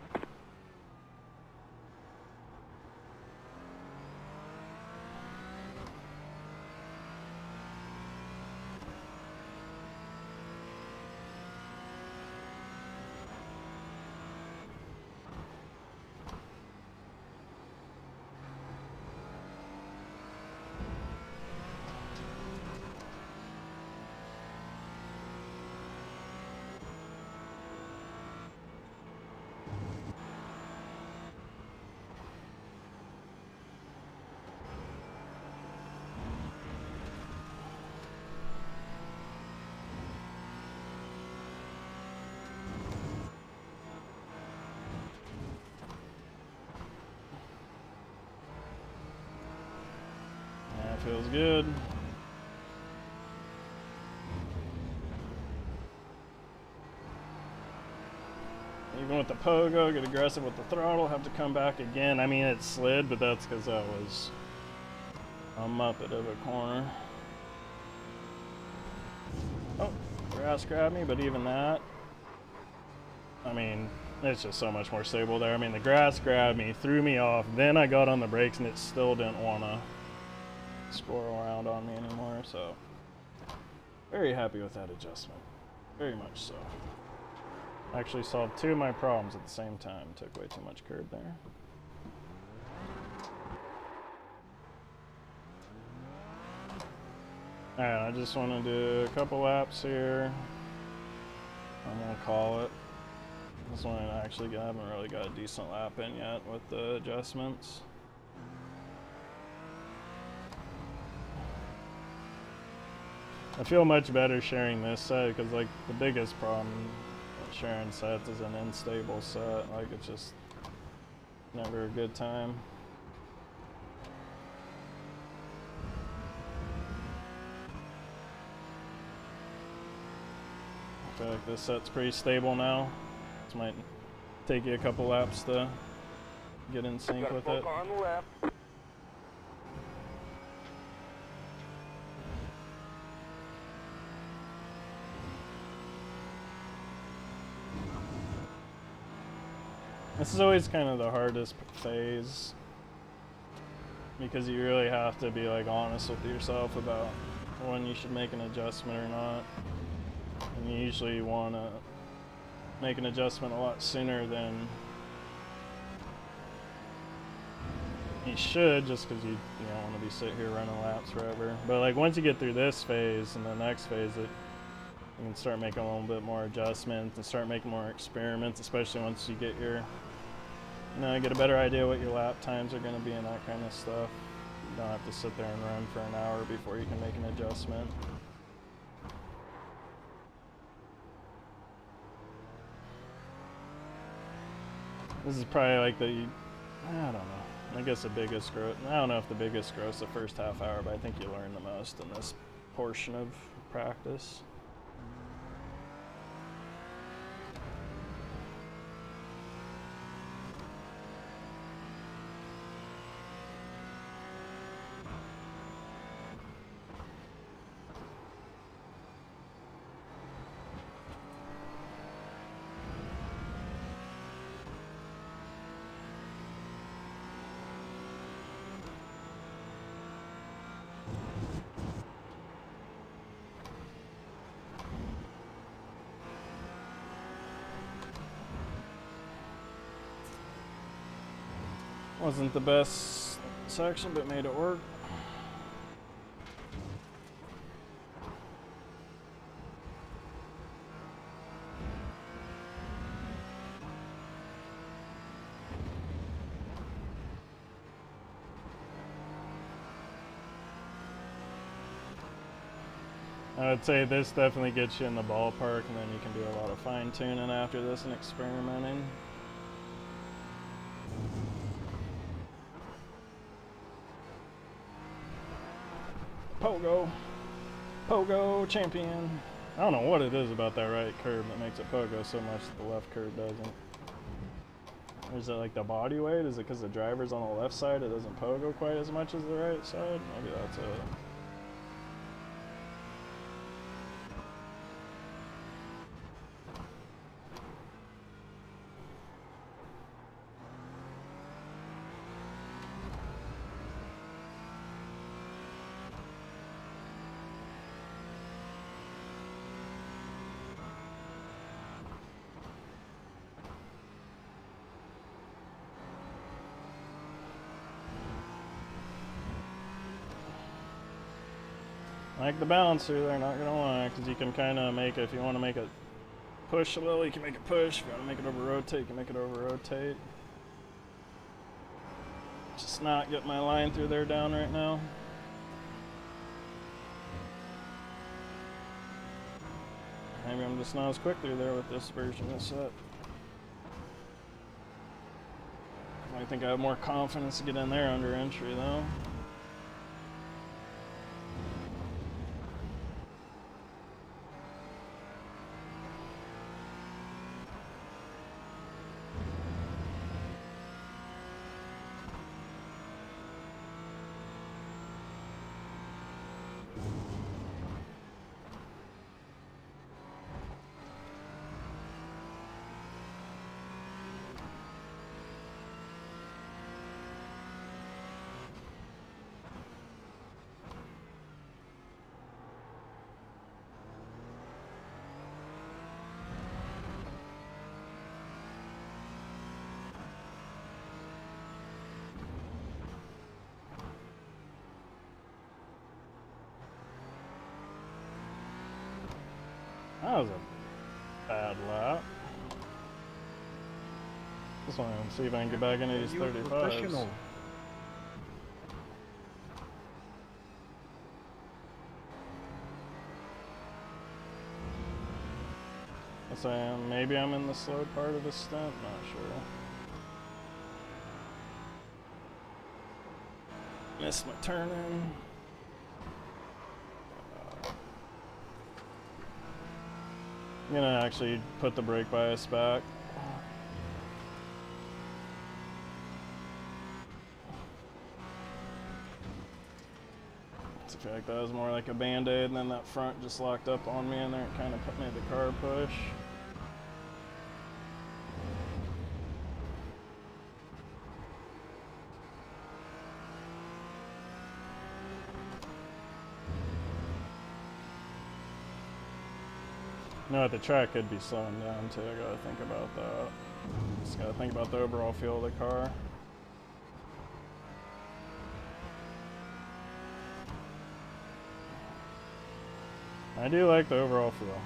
That feels good. Even with the pogo, get aggressive with the throttle, have to come back again. I mean, it slid, but that's because that was a muppet of a corner. Oh, grass grabbed me, but even that, I mean, it's just so much more stable there. I mean, the grass grabbed me, threw me off, then I got on the brakes, and it still didn't want to squirrel around on me anymore, so very happy with that adjustment. Very much so. Actually solved two of my problems at the same time. Took way too much curb there. Alright, I just want to do a couple laps here. I'm going to call it. This one I actually haven't really got a decent lap in yet with the adjustments. I feel much better sharing this set because like the biggest problem with sharing sets is an unstable set. Like it's just never a good time. I feel like this set's pretty stable now. This might take you a couple laps to get in sync with it. Car on the left. This is always kind of the hardest phase because you really have to be like honest with yourself about when you should make an adjustment or not. And you usually want to make an adjustment a lot sooner than you should, just because you don't want to be sitting here running laps forever. But like once you get through this phase and the next phase, you can start making a little bit more adjustments and start making more experiments, especially once you get your, get a better idea what your lap times are going to be and that kind of stuff. You don't have to sit there and run for an hour before you can make an adjustment. This is probably like I don't know. I guess the biggest growth. I don't know if the biggest growth is the first half hour, but I think you learn the most in this portion of practice. Wasn't the best section, but made it work. I would say this definitely gets you in the ballpark, and then you can do a lot of fine-tuning after this and experimenting. Pogo champion. I don't know what it is about that right curve that makes it pogo so much that the left curve doesn't. Or is it like the body weight? Is it because the driver's on the left side, it doesn't pogo quite as much as the right side? Maybe that's it. Like the balancer, they're not gonna lie, because you can kind of make it, if you want to make it push a little, you can make it push. If you want to make it over rotate, you can make it over rotate. Just not getting my line through there down right now. Maybe I'm just not as quick through there with this version of the set. I think I have more confidence to get in there under entry though. That was a bad lap. This one, let's see if I can get back into these 35s. Unless I am. Maybe I'm in the slow part of the stunt. Not sure. Missed my turn in. I'm gonna actually put the brake bias back. I feel like that was more like a band-aid, and then that front just locked up on me and there it kind of made the car push. No, the track could be slowing down too. I gotta think about that. Just gotta think about the overall feel of the car. I do like the overall feel.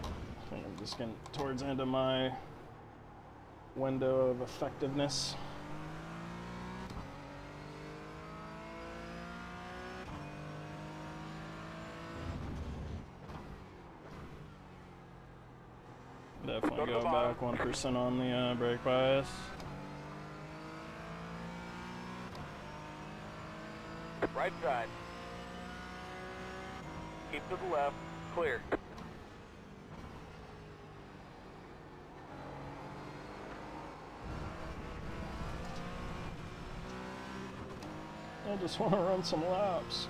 I think I'm just getting towards the end of my window of effectiveness. Definitely go back 1% on the brake bias. Right side. Keep to the left. Clear. I just want to run some laps.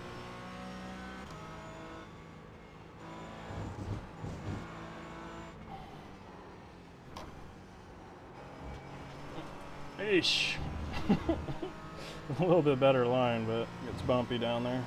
Eesh. A little bit better line, but it's bumpy down there.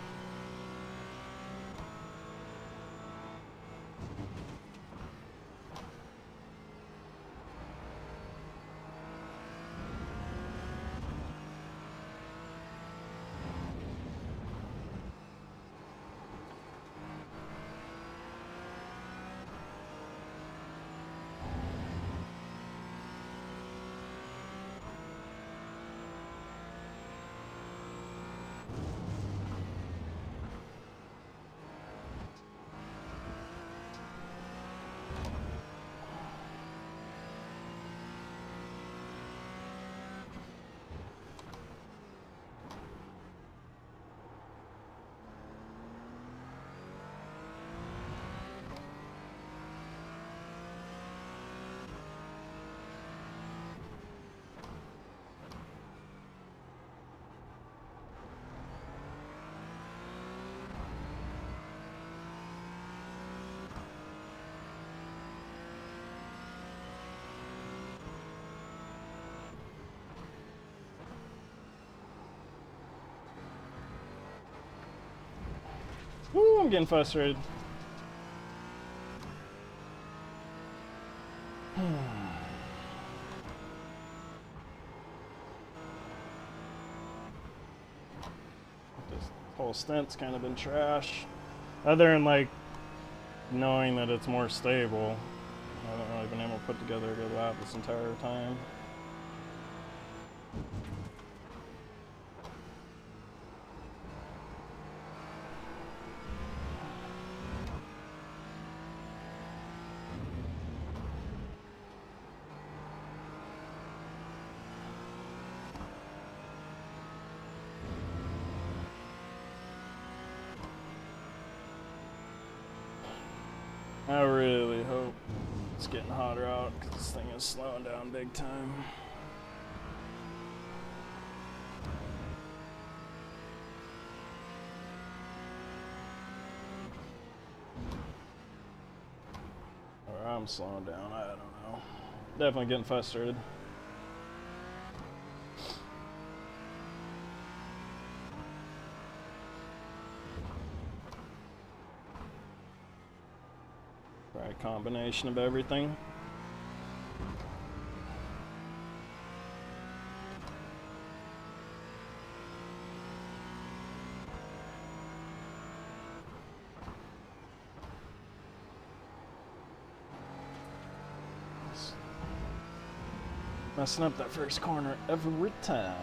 Ooh, I'm getting frustrated. This whole stunt's kind of been trash. Other than like knowing that it's more stable, I haven't really been able to put together a good lap this entire time. I really hope it's getting hotter out because this thing is slowing down big time. Or I'm slowing down, I don't know. Definitely getting frustrated. Right combination of everything. Messing up that first corner every time.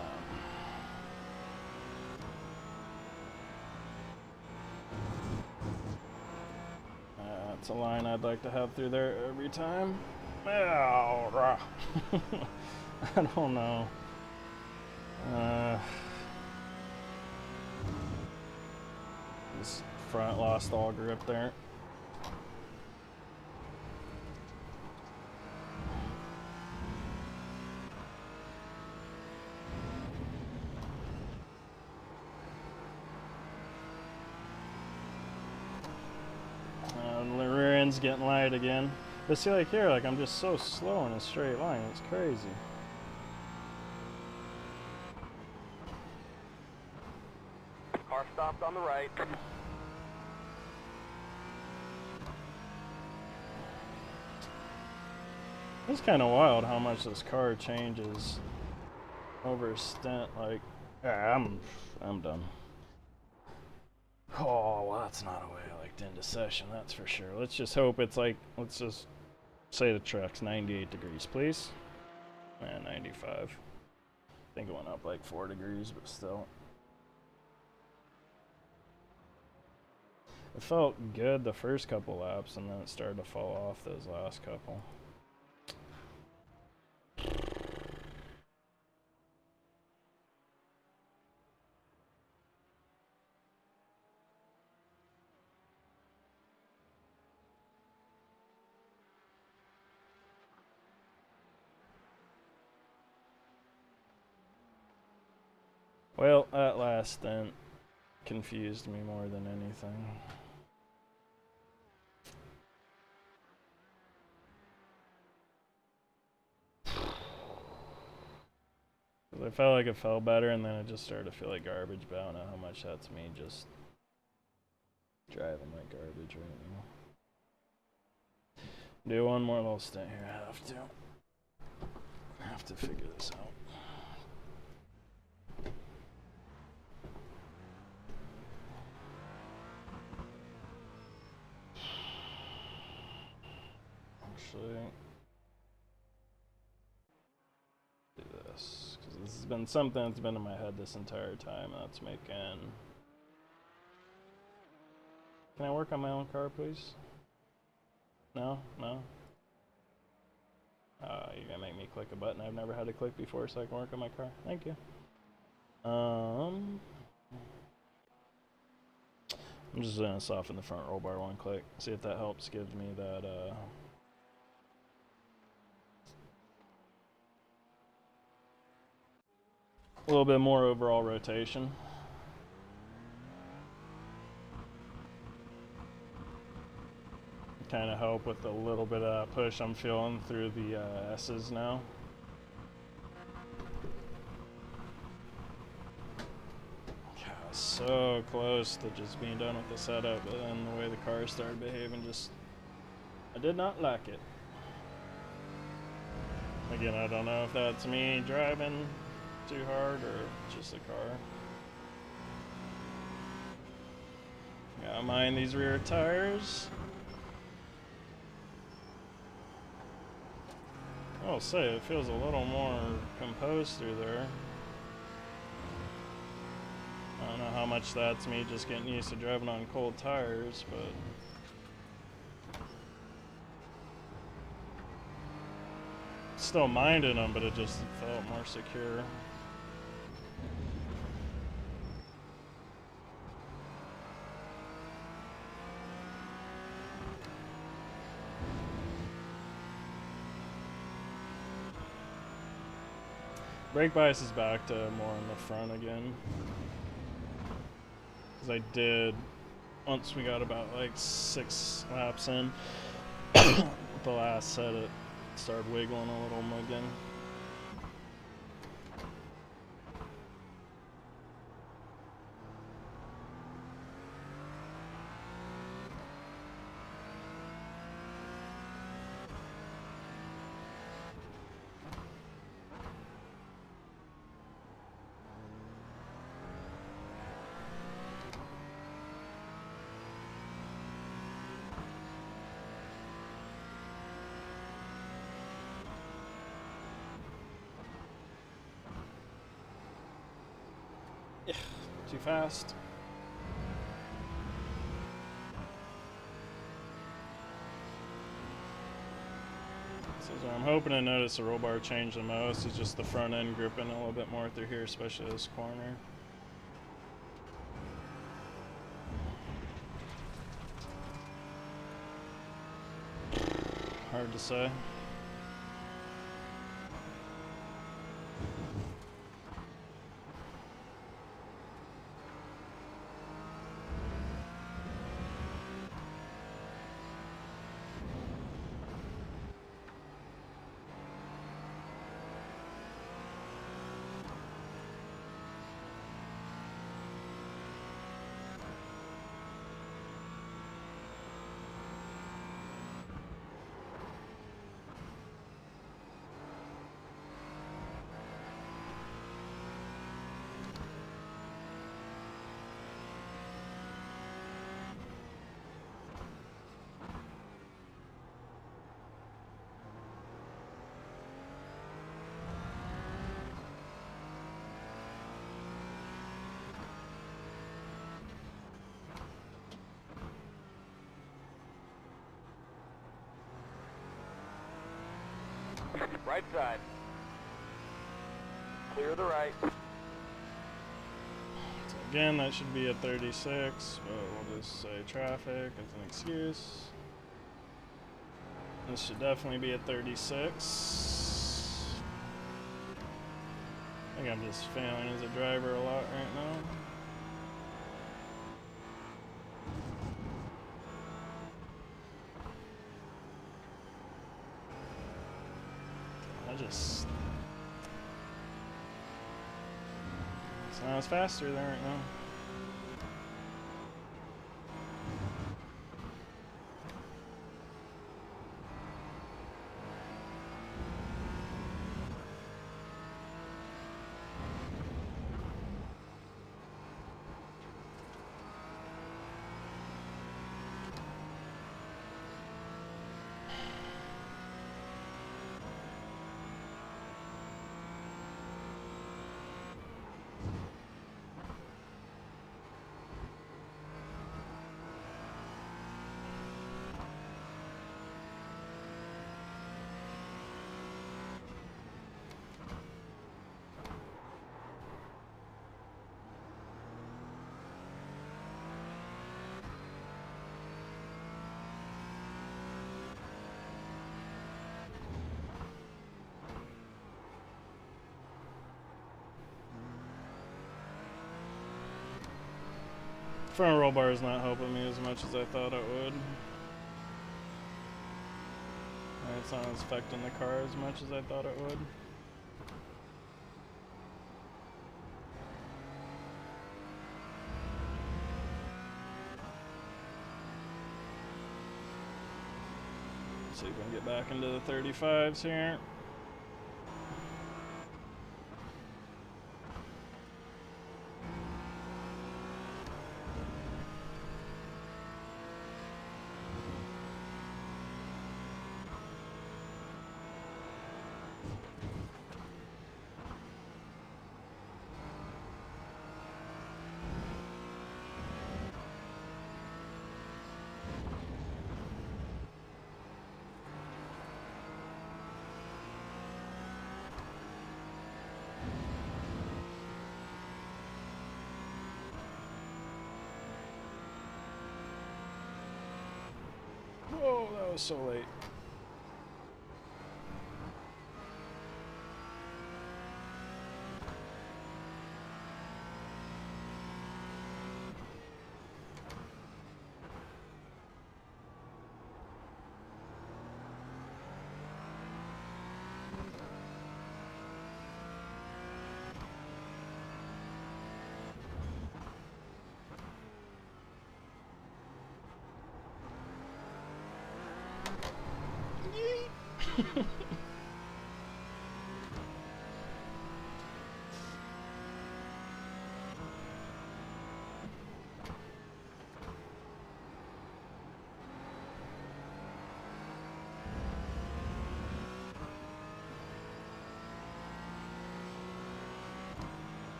That's a line I'd like to have through there every time. Ow, rah. I don't know. This front lost all grip there. The rear end's getting light again. But see, like here, like I'm just so slow in a straight line. It's crazy. Car stopped on the right. It's kind of wild how much this car changes over a stint. Like, yeah, I'm done. Oh, well, that's not a way I like to end a session, that's for sure. Let's just hope it's like, let's just say the truck's 98 degrees, please. And 95. I think it went up like 4 degrees, but still. It felt good the first couple laps, and then it started to fall off those last couple. Well, that last stint confused me more than anything. I felt like it felt better, and then it just started to feel like garbage, but I don't know how much that's me just driving like garbage right now. Do one more little stint here. I have to figure this out. Actually, do this, because this has been something that's been in my head this entire time. That's making. Can I work on my own car, please? No? No? You're gonna make me click a button I've never had to click before so I can work on my car. Thank you. I'm just gonna soften the front roll bar one click. See if that helps give me that, a little bit more overall rotation. Kind of help with a little bit of that push I'm feeling through the S's now. God, so close to just being done with the setup, but then the way the car started behaving, just I did not like it. Again, I don't know if that's me driving too hard or just the car. Gotta mind these rear tires. I'll say it feels a little more composed through there. I don't know how much that's me just getting used to driving on cold tires, but still minding them, but it just felt more secure. Brake bias is back to more in the front again. Because I did, once we got about like 6 laps in, the last set it started wiggling a little again. Too fast. So I'm hoping to notice the roll bar change the most is just the front end gripping a little bit more through here, especially this corner. Hard to say. Right side. Clear the right. So again, that should be a 36, but we'll just say traffic as an excuse. This should definitely be a 36. I think I'm just failing as a driver a lot right now. So now it's faster there right now. Front roll bar is not helping me as much as I thought it would. It's not affecting the car as much as I thought it would. See if we can get back into the 35s here. Whoa, that was so late.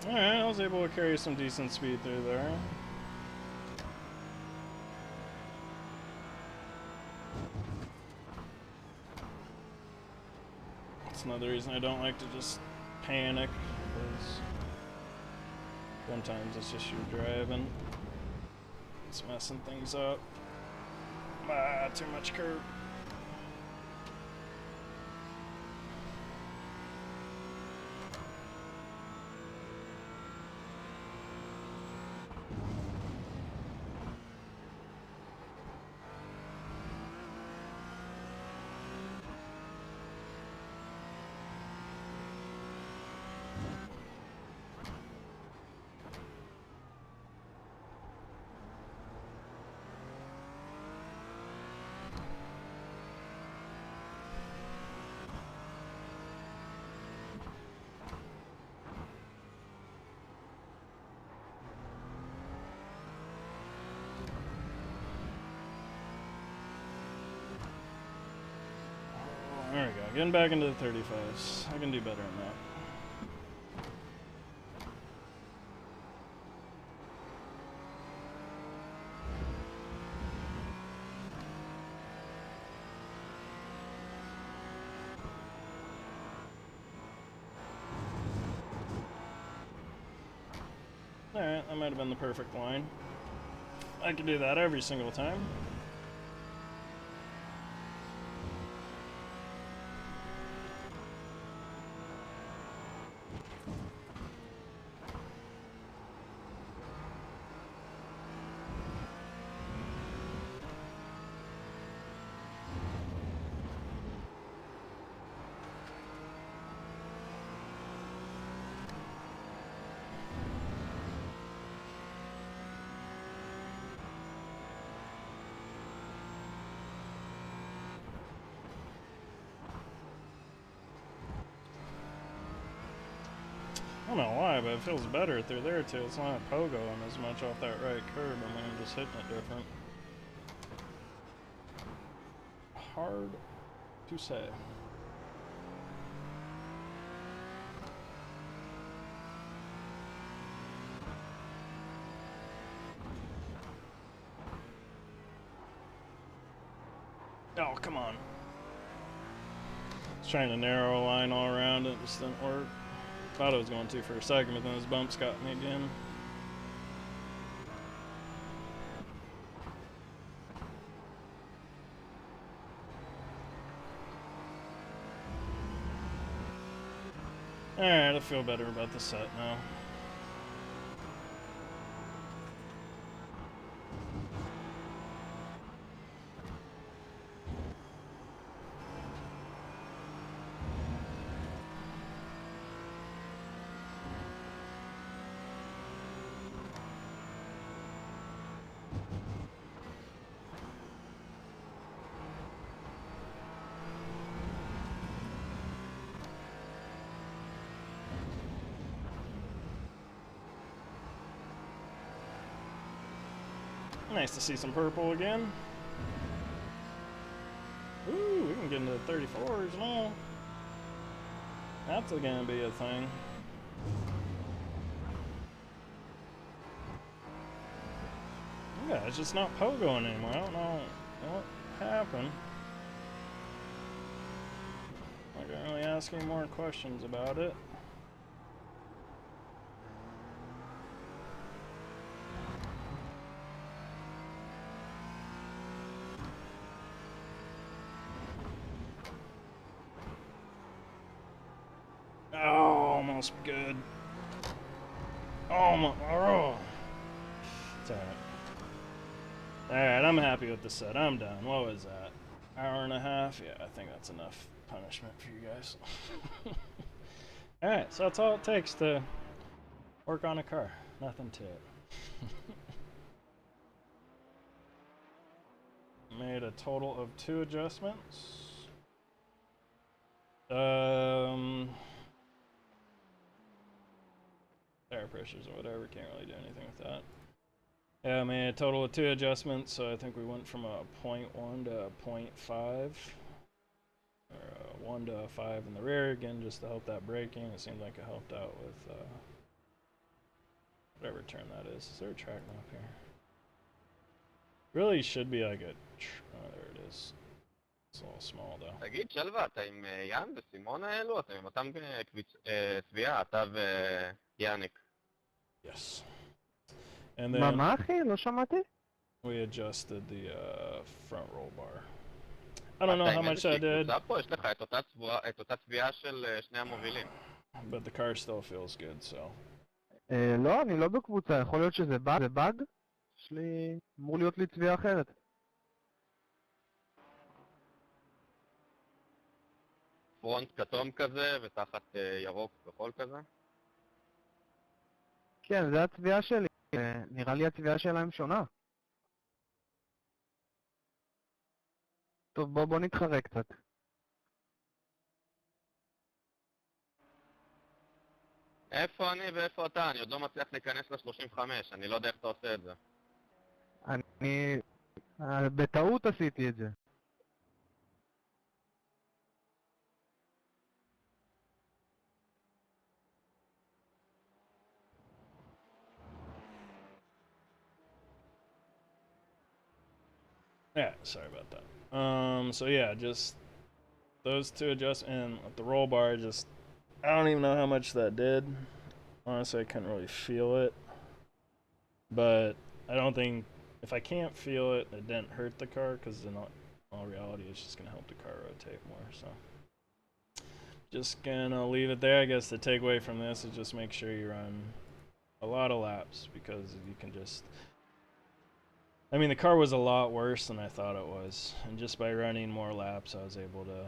Alright, I was able to carry some decent speed through there. That's another reason I don't like to just panic, because sometimes it's just you driving. It's messing things up. Ah, too much curb. There we go, getting back into the 35s. I can do better than that. Alright, that might have been the perfect line. I could do that every single time. I don't know why, but it feels better through there too. It's not pogoing as much off that right curb. I mean, I'm just hitting it different. Hard to say. Oh, come on. I was trying to narrow a line all around, it just didn't work. Thought I was going to for a second, but then those bumps got me again. Alright, I feel better about the set now. Nice to see some purple again. Ooh, we can get into the 34s now. That's gonna be a thing. Yeah, it's just not pogoing anymore. I don't know what happened. I'm not gonna really ask any more questions about it. Oh, almost good. Oh my, oh. It's alright. Alright, I'm happy with the set. I'm done. What was that? Hour and a half? Yeah, I think that's enough punishment for you guys. Alright, so that's all it takes to work on a car. Nothing to it. Made a total of 2 adjustments. Tire pressures or whatever, can't really do anything with that. Yeah, I made a total of 2 adjustments, so I think we went from a 0.1 to a 0.5. Or 1 to a 5 in the rear, again, just to help that braking. It seemed like it helped out with whatever turn that is. Is there a track map here? Really should be like a, oh, there it is. It's a little small though. תגיד, שלווה, אתה עם יאן וסימון האלו? אתם עם אותם צביעה, אתה ויאניק. Yes. And מה, then מה אחי? לא שמעתי? we adjusted the front roll bar. I don't know how much I did, קבוצה פה, יש לך את אותה צביעה של שני המובילים. but the car still feels good, so. לא, אני לא בקבוצה, יכול להיות שזה באג? זה באג? אמור להיות לי צביעה אחרת. פרונט כתום כזה, ותחת ירוק כחול כזה. כן, זה הצביעה שלי. נראה לי הצביעה שלהם שונה. טוב, בוא נתחרה קצת. איפה אני ואיפה אתה? אני עוד לא מצליח להיכנס ל-35, אני לא יודע איך אתה עושה את זה. אני... בטעות עשיתי את זה. Yeah, sorry about that. So yeah, just those two adjustments, and with the roll bar, just, I don't even know how much that did. Honestly, I couldn't really feel it. But I don't think, if I can't feel it, it didn't hurt the car, because in all reality, it's just going to help the car rotate more, so. Just gonna leave it there. I guess the takeaway from this is just make sure you run a lot of laps, because you can just, I mean, the car was a lot worse than I thought it was, and just by running more laps, I was able to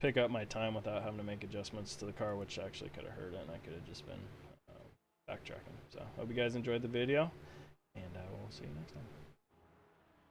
pick up my time without having to make adjustments to the car, which actually could have hurt it, and I could have just been backtracking. So, hope you guys enjoyed the video, and I will see you next time.